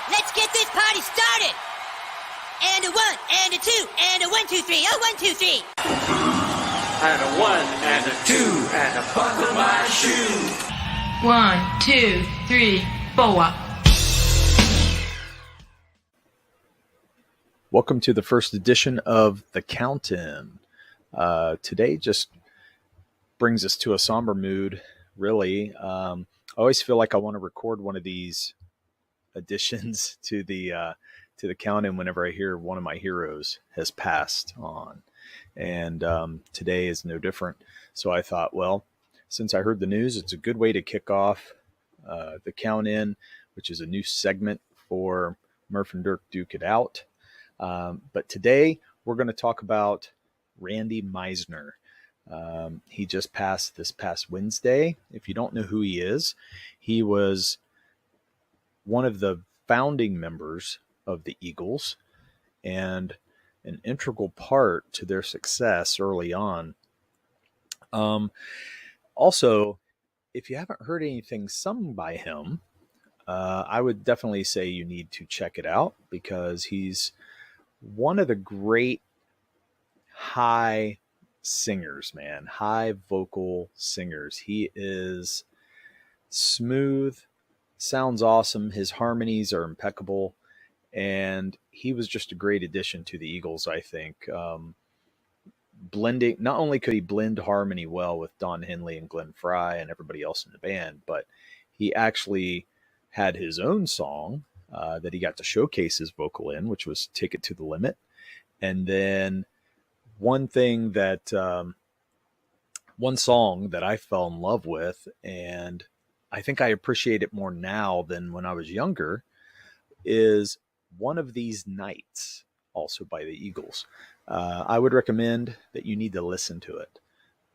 Let's get this party started. And a 1, and a 2, and a 1, 2, 3. Oh, 1, 2, 3. And a 1, and a 2, and a buckle my shoe. 1, 2, 3, 4. Welcome to the first edition of The Count-In. Today just brings us to a somber mood, really. I always feel like I want to record one of these additions to the Count-In whenever I hear one of my heroes has passed on. And today is no different. So I thought, well, since I heard the news, it's a good way to kick off the Count-In, which is a new segment for Murph and Dirk Duke It Out. But today we're going to talk about Randy Meisner. He just passed this past Wednesday. If you don't know who he is, he was one of the founding members of the Eagles and an integral part to their success early on. Also, if you haven't heard anything sung by him, I would definitely say you need to check it out because he's one of the great high singers, man, high vocal singers. He is smooth, sounds awesome. His harmonies are impeccable. And he was just a great addition to the Eagles, I think. Blending, not only could he blend harmony well with Don Henley and Glenn Frey and everybody else in the band, but he actually had his own song that he got to showcase his vocal in, which was Take It to the Limit. And then one song that I fell in love with, and I think I appreciate it more now than when I was younger, is One of These Nights, also by the Eagles. I would recommend that you need to listen to it.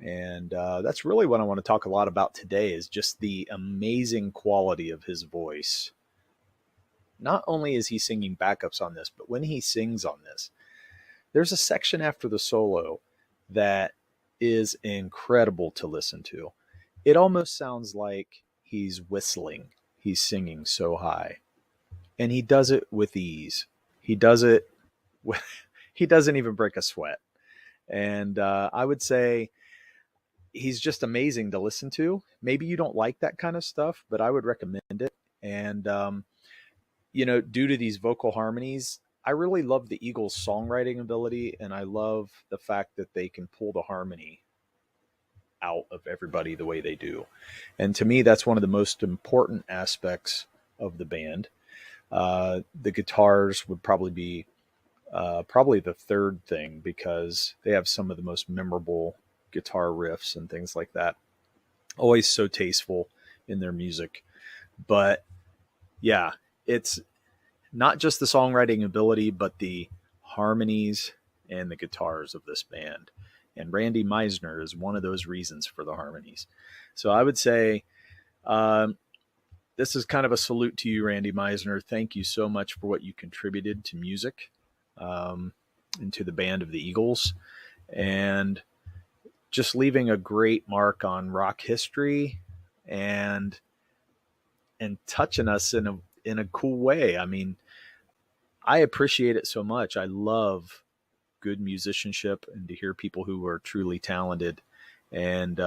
And that's really what I want to talk a lot about today is just the amazing quality of his voice. Not only is he singing backups on this, but when he sings on this, there's a section after the solo that is incredible to listen to. It almost sounds like he's whistling. He's singing so high. And he does it with ease. He does it with, he doesn't even break a sweat. And I would say he's just amazing to listen to. Maybe you don't like that kind of stuff, but I would recommend it. And, due to these vocal harmonies, I really love the Eagles' songwriting ability. And I love the fact that they can pull the harmony out of everybody the way they do. And to me, that's one of the most important aspects of the band. The guitars would probably be the third thing because they have some of the most memorable guitar riffs and things like that. Always so tasteful in their music. But yeah, it's not just the songwriting ability, but the harmonies and the guitars of this band. And Randy Meisner is one of those reasons for the harmonies. So I would say this is kind of a salute to you, Randy Meisner. Thank you so much for what you contributed to music. into the band of the Eagles, and just leaving a great mark on rock history and touching us in a cool way. I mean, I appreciate it so much. I love good musicianship and to hear people who are truly talented. And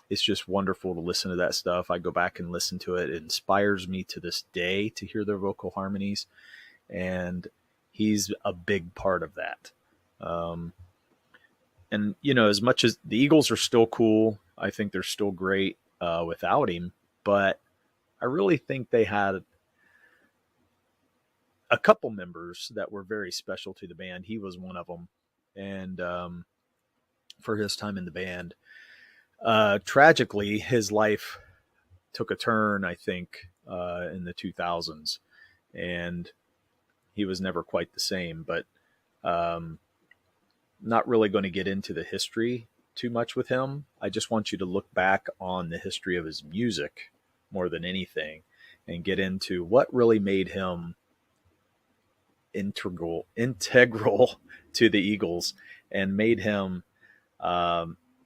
it's just wonderful to listen to that stuff. I go back and listen to it. It inspires me to this day to hear their vocal harmonies. And he's a big part of that. And, you know, as much as the Eagles are still cool, I think they're still great without him. But I really think they had a couple members that were very special to the band. He was one of them. And for his time in the band, tragically, his life took a turn, I think, in the 2000s. And he was never quite the same. But not really going to get into the history too much with him. I just want you to look back on the history of his music more than anything and get into what really made him integral to the Eagles and made him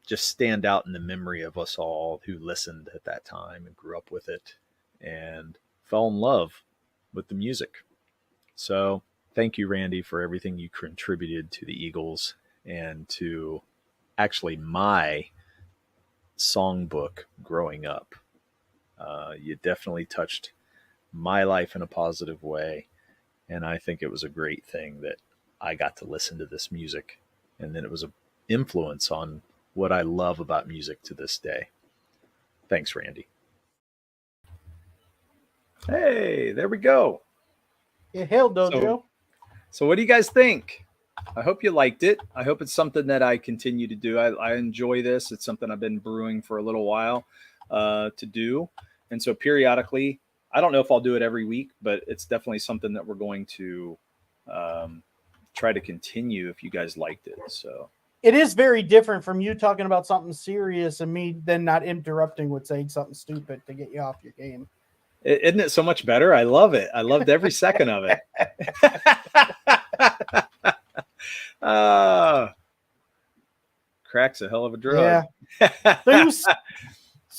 just stand out in the memory of us all who listened at that time and grew up with it and fell in love with the music. So thank you, Randy, for everything you contributed to the Eagles and to actually my songbook growing up. You definitely touched my life in a positive way. And I think it was a great thing that I got to listen to this music. And then it was an influence on what I love about music to this day. Thanks, Randy. Hey, there we go. Yeah, hail Dojo. So what do you guys think? I hope you liked it. I hope it's something that I continue to do. I enjoy this. It's something I've been brewing for a little while to do. And so periodically, I don't know if I'll do it every week, but it's definitely something that we're going to try to continue if you guys liked it. So it is very different from you talking about something serious and me then not interrupting with saying something stupid to get you off your game. Isn't it so much better? I love it. I loved every second of it. Crack's a hell of a drug. Yeah.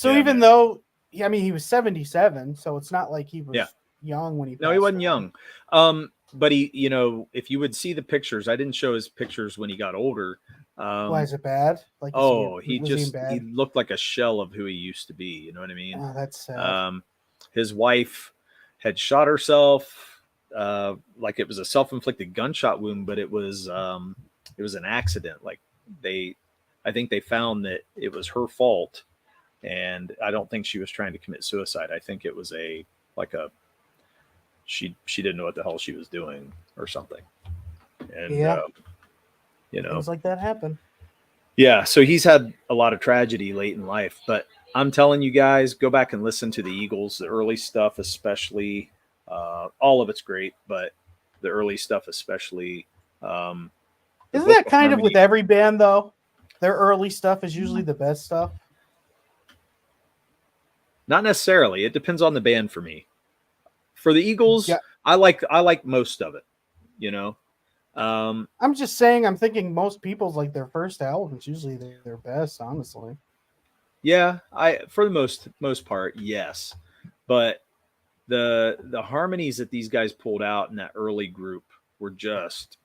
Even though, I mean, he was 77, so it's not like he was young when he passed. No, he wasn't young. But he, you know, if you would see the pictures, I didn't show his pictures when he got older. Why is it bad? Like, he looked like a shell of who he used to be. You know what I mean? Oh, that's sad. His wife had shot herself, like it was a self-inflicted gunshot wound, but it was an accident. Like I think they found that it was her fault. And I don't think she was trying to commit suicide. I think it was she didn't know what the hell she was doing or something. And, you know, things like that happen. Yeah. So he's had a lot of tragedy late in life, but I'm telling you guys, go back and listen to the Eagles, the early stuff, especially. All of it's great, but the early stuff, especially. Isn't that kind of with every band, though? Their early stuff is usually the best stuff. Not necessarily. It depends on the band for me. For the Eagles, I like most of it, you know. I'm just saying, I'm thinking most people's like their first albums usually their best, honestly. Yeah, for the most part, yes. But the harmonies that these guys pulled out in that early group were just,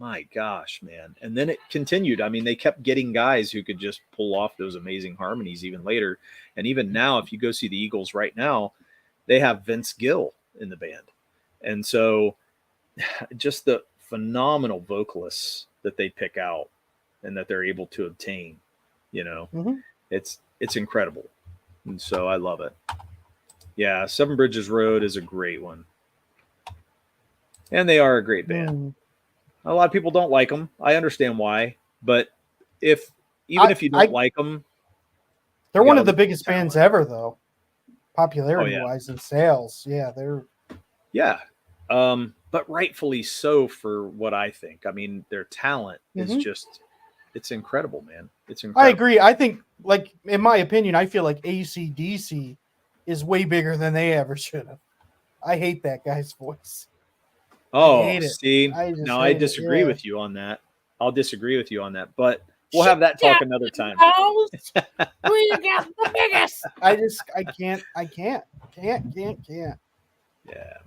my gosh, man. And then it continued. I mean, they kept getting guys who could just pull off those amazing harmonies even later. And even now, if you go see the Eagles right now, they have Vince Gill in the band. And so just the phenomenal vocalists that they pick out and that they're able to obtain, you know, it's incredible. And so I love it. Yeah, Seven Bridges Road is a great one. And they are a great band. A lot of people don't like them. I understand why. But if you don't like them, they're one of the biggest bands ever, though. Popularity-wise and sales. Yeah, they're... Yeah. But rightfully so for what I think. I mean, their talent is just... It's incredible, man. It's incredible. I agree. I think, like, in my opinion, I feel like AC/DC is way bigger than they ever should have. I hate that guy's voice. Oh, hate it. see, I just now I hate it, disagree yeah. with you on that. I'll disagree with you on that, but we'll have that talk another time. Who you got the biggest? I can't. Yeah, man.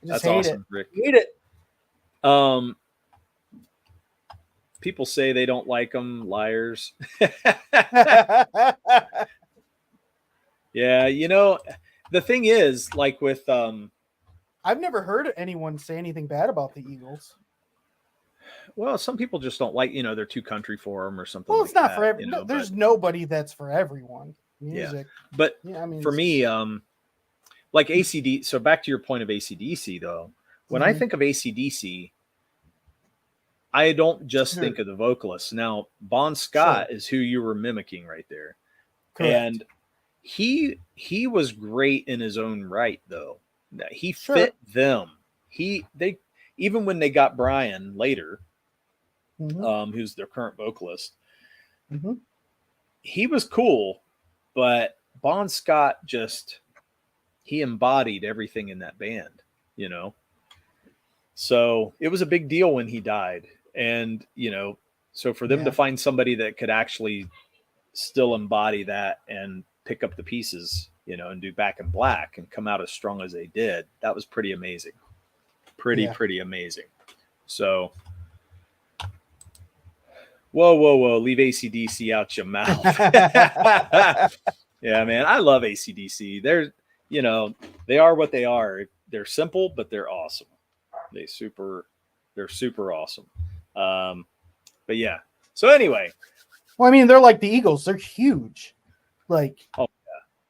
I That's just hate awesome, it. Rick. Hate it. People say they don't like them, liars. Yeah, the thing is, like with I've never heard anyone say anything bad about the Eagles. well, some people just don't like, they're too country for them or something. Well, like it's not that, for every. There's nobody that's for everyone. Music. But Yeah, I mean, for me, like ACD. So back to your point of ACDC, though, when I think of ACDC, I don't just think of the vocalists. Now, Bon Scott is who you were mimicking right there. Correct. And he was great in his own right, though. He fit them. They even when they got Brian later, who's their current vocalist, he was cool, but Bon Scott he embodied everything in that band, So it was a big deal when he died. And, so for them to find somebody that could actually still embody that and pick up the pieces, and do Back in Black and come out as strong as they did, that was pretty amazing. Pretty amazing. So, whoa, leave AC/DC out your mouth. Yeah, man, I love AC/DC. They're, they are what they are. They're simple, but they're awesome. They're super awesome. But yeah. So anyway. Well, I mean, they're like the Eagles. They're huge. Like,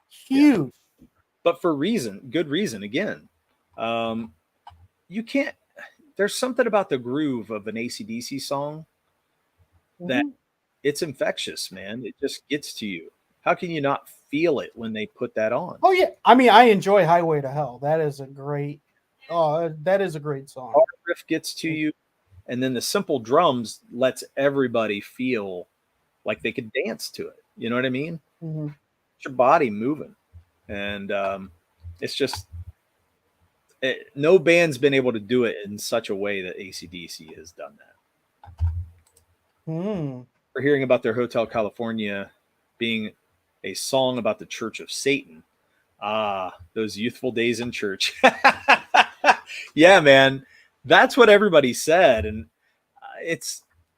huge. Yeah. But for good reason. Again, you can't. There's something about the groove of an AC/DC song that it's infectious, man. It just gets to you. How can you not feel it when they put that on? Oh yeah, I mean, I enjoy Highway to Hell. That is a great song. Our riff gets to you, and then the simple drums lets everybody feel like they could dance to it. You know what I mean? It's your body moving, and it's just no band's been able to do it in such a way that AC/DC has done that. We're hearing about their Hotel California being a song about the Church of Satan. Ah, those youthful days in church. Yeah, man, that's what everybody said, and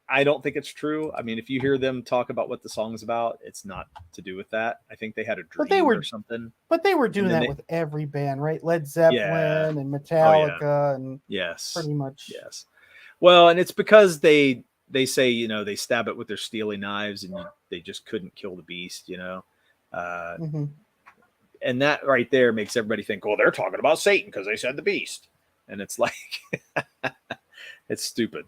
I don't think it's true. I mean, if you hear them talk about what the song's about, it's not to do with that. I think they had a dream or something. But they were doing that with every band, right? Led Zeppelin and Metallica and pretty much. Yes. Well, and it's because they say, they stab it with their steely knives and they just couldn't kill the beast, And that right there makes everybody think, well, they're talking about Satan because they said the beast. And it's like, it's stupid.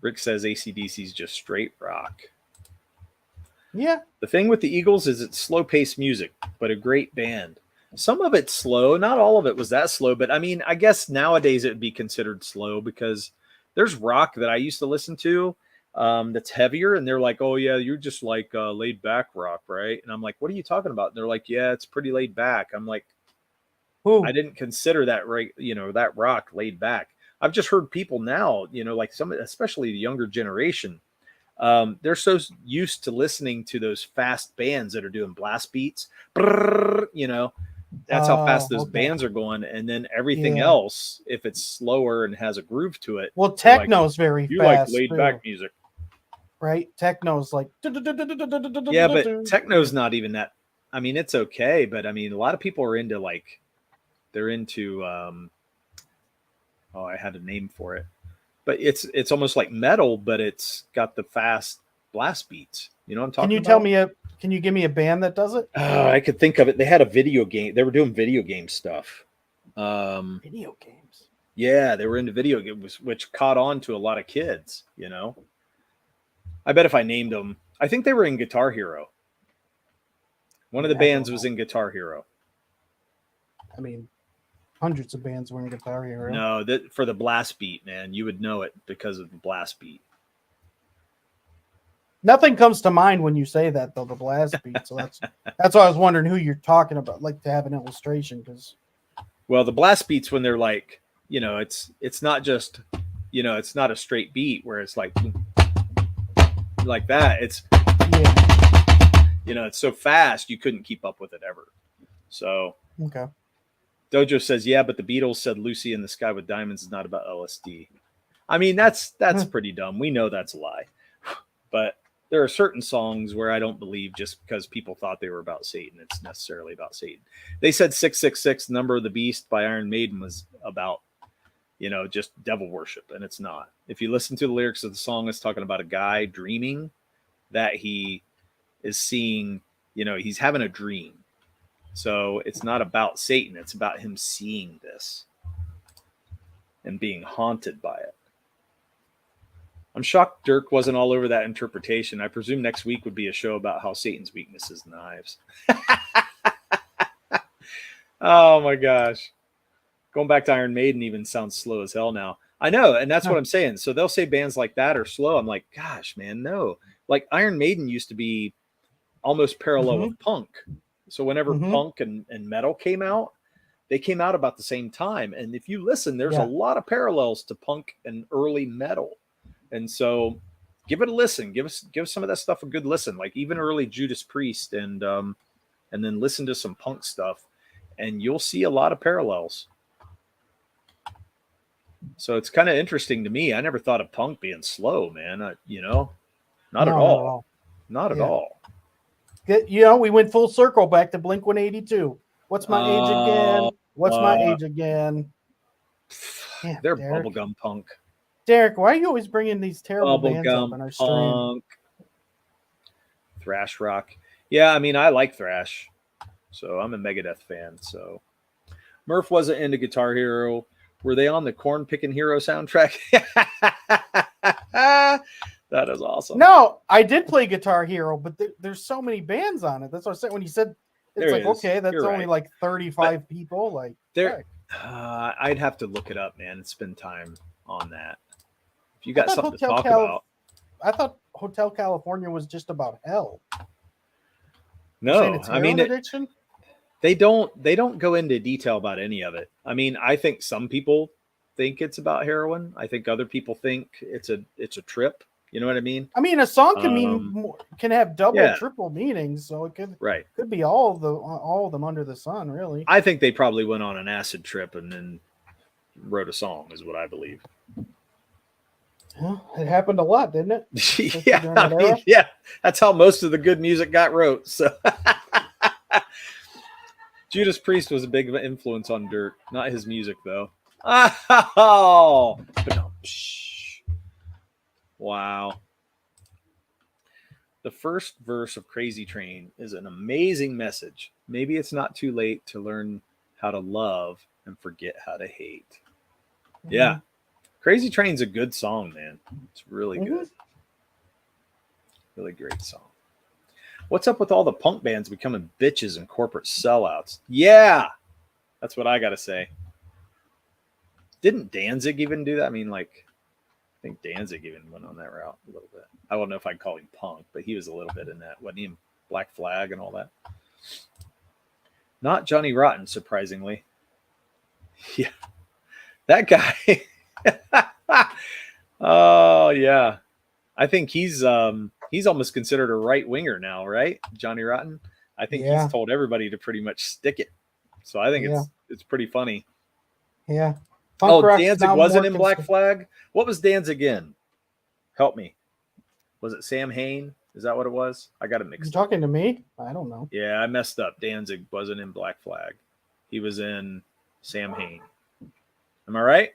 Rick says AC/DC is just straight rock. Yeah. The thing with the Eagles is it's slow-paced music, but a great band. Some of it's slow. Not all of it was that slow, but I mean, I guess nowadays it would be considered slow because there's rock that I used to listen to that's heavier, and they're like, oh, yeah, you're just like laid-back rock, right? And I'm like, what are you talking about? And they're like, yeah, it's pretty laid back. I'm like, I didn't consider that, right? That rock laid back. I've just heard people now, like especially the younger generation, they're so used to listening to those fast bands that are doing blast beats. That's how fast those bands are going. And then everything else, if it's slower and has a groove to it. Well, techno's very you fast. You like laid back music. Right? Techno's like. Yeah, but techno's not even that. I mean, it's okay. But I mean, a lot of people are into they're into, I had a name for it, but it's almost like metal, but it's got the fast blast beats. You know what I'm talking about? Can you give me a band that does it? I could think of it. They had a video game. They were doing video game stuff. Video games. Yeah, they were into video games, which caught on to a lot of kids, I bet if I named them, I think they were in Guitar Hero. One of the bands was in Guitar Hero. I mean, hundreds of bands were in Guitar Hero. No, for the blast beat, man, you would know it because of the blast beat. Nothing comes to mind when you say that, though, the blast beat. So that's why I was wondering who you're talking about, like to have an illustration, because Well, the blast beats when they're like, it's not just, it's not a straight beat where it's like that. It's, Yeah. it's so fast you couldn't keep up with it ever. So Okay. Dojo says, yeah, but the Beatles said Lucy in the Sky with Diamonds is not about LSD. I mean, that's pretty dumb. We know that's a lie. But there are certain songs where I don't believe just because people thought they were about Satan, it's necessarily about Satan. They said 666, Number of the Beast by Iron Maiden was about, just devil worship, and it's not. If you listen to the lyrics of the song, it's talking about a guy dreaming that he is seeing, he's having a dream. So it's not about Satan. It's about him seeing this and being haunted by it. I'm shocked Dirk wasn't all over that interpretation. I presume next week would be a show about how Satan's weakness is knives. Oh my gosh. Going back to Iron Maiden even sounds slow as hell now. I know, and that's what I'm saying. So they'll say bands like that are slow. I'm like, gosh, man, no. Like Iron Maiden used to be almost parallel with punk. So whenever punk and metal came out, they came out about the same time. And if you listen, there's a lot of parallels to punk and early metal. And so give it a listen. Give some of that stuff a good listen. Like even early Judas Priest and then listen to some punk stuff and you'll see a lot of parallels. So it's kind of interesting to me. I never thought of punk being slow, man. Not at all. Not at all. We went full circle back to Blink-182. What's my age again? What's my age again? Damn, They're Derek. bubblegum punk. Derek, why are you always bringing these terrible bands up Bubblegum on our stream? punk. Thrash rock. Yeah, I mean, I like thrash. So I'm a Megadeth fan. So Murph wasn't into Guitar Hero. Were they on the Corn Pickin' Hero soundtrack? That is awesome. No, I did play Guitar Hero, but there's so many bands on it. That's what I said when you said it's There is. okay, that's You're only right. like 35 people. Like there, I'd have to look it up, man, and spend time on that. If you got something to talk about. I thought Hotel California was just about hell. No, I mean addiction. They don't go into detail about any of it. I mean, I think some people think it's about heroin. I think other people think it's a trip. You know what I mean? I mean, a song can mean more, can have double, triple meanings, so it could be all of them under the sun, really. I think they probably went on an acid trip and then wrote a song, is what I believe. Well, it happened a lot, didn't it? Yeah, that's how most of the good music got wrote. So Judas Priest was a big influence on Dirk, not his music though. Oh, wow. The first verse of Crazy Train is an amazing message. Maybe it's not too late to learn how to love and forget how to hate. Mm-hmm. Yeah. Crazy Train's a good song, man. It's really good. Really great song. What's up with all the punk bands becoming bitches and corporate sellouts? Yeah. That's what I got to say. Didn't Danzig even do that? I mean, like, I think Danzig even went on that route a little bit. I don't know if I'd call him punk, but he was a little bit in that. Wasn't he in Black Flag and all that? Not Johnny Rotten, surprisingly. Yeah. That guy. Oh, yeah. I think he's almost considered a right winger now, right? Johnny Rotten. I think he's told everybody to pretty much stick it. So I think it's pretty funny. Yeah. Danzig wasn't in Black Flag. What was Danzig in? Help me. Was it Sam Hain? Is that what it was? I got it mixed up. You talking to me? I don't know. Yeah, I messed up. Danzig wasn't in Black Flag. He was in Sam Hain. Am I right?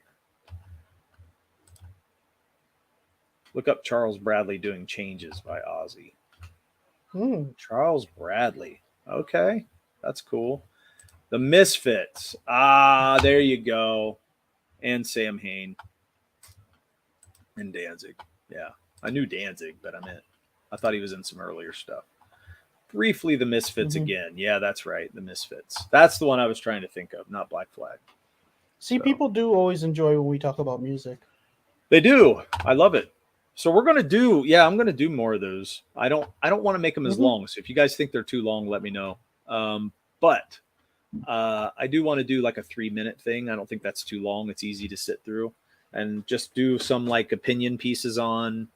Look up Charles Bradley doing Changes by Ozzy. Charles Bradley. Okay. That's cool. The Misfits. There you go. And Sam Hain. And Danzig. Yeah. I knew Danzig, but I thought he was in some earlier stuff. Briefly, the Misfits again. Yeah, that's right. The Misfits. That's the one I was trying to think of, not Black Flag. See, people do always enjoy when we talk about music. They do. I love it. So we're going to do, I'm going to do more of those. I don't want to make them as long. So if you guys think they're too long, let me know. But I do want to do like a 3-minute thing. I don't think that's too long. It's easy to sit through, and just do some like opinion pieces on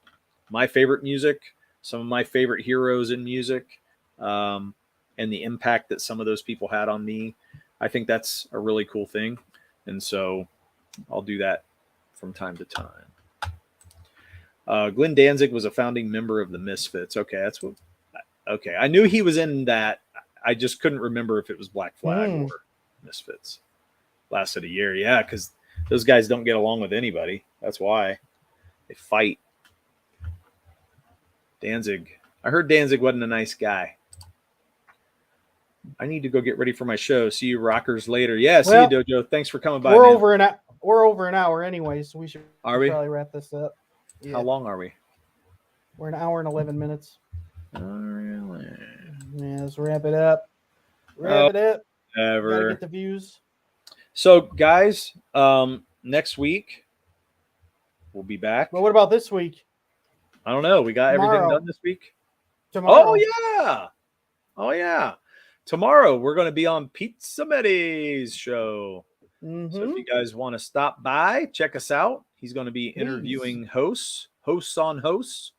my favorite music, some of my favorite heroes in music, and the impact that some of those people had on me. I think that's a really cool thing. And so I'll do that from time to time. Glenn Danzig was a founding member of the Misfits. Okay, that's what. Okay, I knew he was in that. I just couldn't remember if it was Black Flag or Misfits. Lasted a year, yeah, because those guys don't get along with anybody. That's why they fight. Danzig. I heard Danzig wasn't a nice guy. I need to go get ready for my show. See you rockers later. Yeah, see you, Dojo. Thanks for coming by. We're over an hour anyway, so we should probably wrap this up. Yeah. How long are we? We're an hour and 11 minutes. Oh, really? Yeah, let's wrap it up. Wrap it up. Ever. Gotta get the views. So, guys, next week we'll be back. Well, what about this week? I don't know. We got everything done this week. Tomorrow. Oh yeah. Tomorrow we're going to be on Pizza Medi's show. Mm-hmm. So if you guys want to stop by, check us out. He's going to be interviewing hosts on hosts,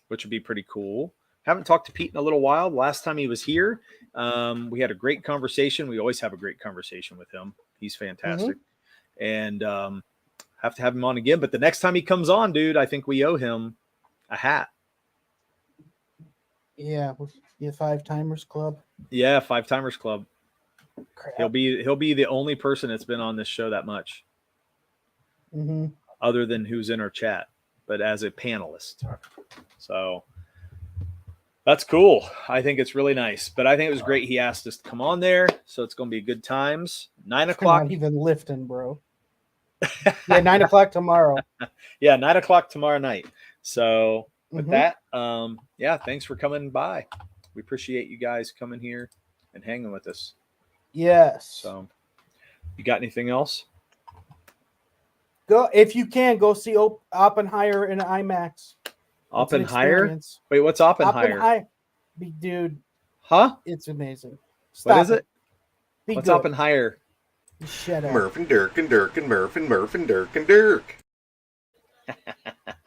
which would be pretty cool. Haven't talked to Pete in a little while. Last time he was here, we had a great conversation. We always have a great conversation with him. He's fantastic. And have to have him on again. But the next time he comes on, dude, I think we owe him a hat. Yeah, the 5-Timers Club. Yeah, 5-Timers Club. Crap. He'll be the only person that's been on this show that much. Other than who's in our chat, but as a panelist. So that's cool. I think it's really nice. But I think it was great he asked us to come on there. So it's going to be good times. 9 o'clock. Not even lifting, bro. Yeah, 9 o'clock tomorrow. Yeah, 9 o'clock tomorrow night. So with that, thanks for coming by. We appreciate you guys coming here and hanging with us. Yes. So you got anything else? Go if you can go see Oppenheimer in IMAX. Oppenheimer? Wait, what's Oppenheimer? Dude. Huh? It's amazing. What is it? What's Oppenheimer? Shut up. Murph and Dirk and Dirk and Murph and Murph and Dirk and Dirk.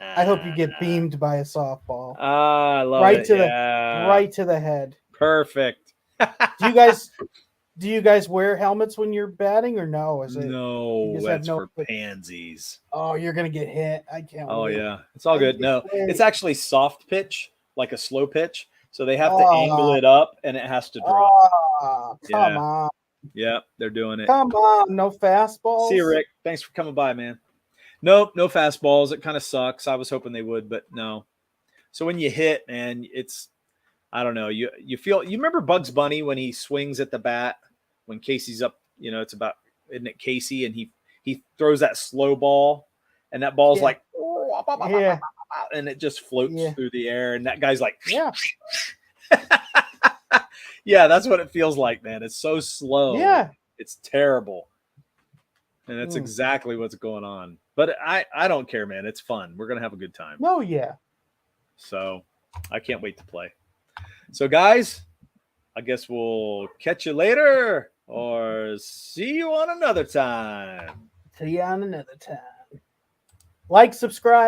I hope you get beamed by a softball. I love it. Right to the head. Perfect. Do you guys wear helmets when you're batting or no? No, that's for pansies. Oh, you're gonna get hit. I can't. Oh wait. yeah, it's all good. No, it's actually soft pitch, like a slow pitch. So they have to angle it up, and it has to drop. Come on. Yeah, they're doing it. Come on, no fastballs. See you, Rick. Thanks for coming by, man. Nope, no fastballs. It kind of sucks. I was hoping they would, but no. So when you hit, man, it's I don't know. You remember Bugs Bunny when he swings at the bat when Casey's up? You know, it's about isn't it Casey, and he throws that slow ball, and that ball's like and it just floats through the air, and that guy's like yeah, that's what it feels like, man. It's so slow. Yeah, it's terrible, and that's exactly what's going on. But I don't care, man. It's fun. We're gonna have a good time. Oh yeah. So I can't wait to play. So guys, I guess we'll catch you later or see you on another time. See you on another time. Like, subscribe.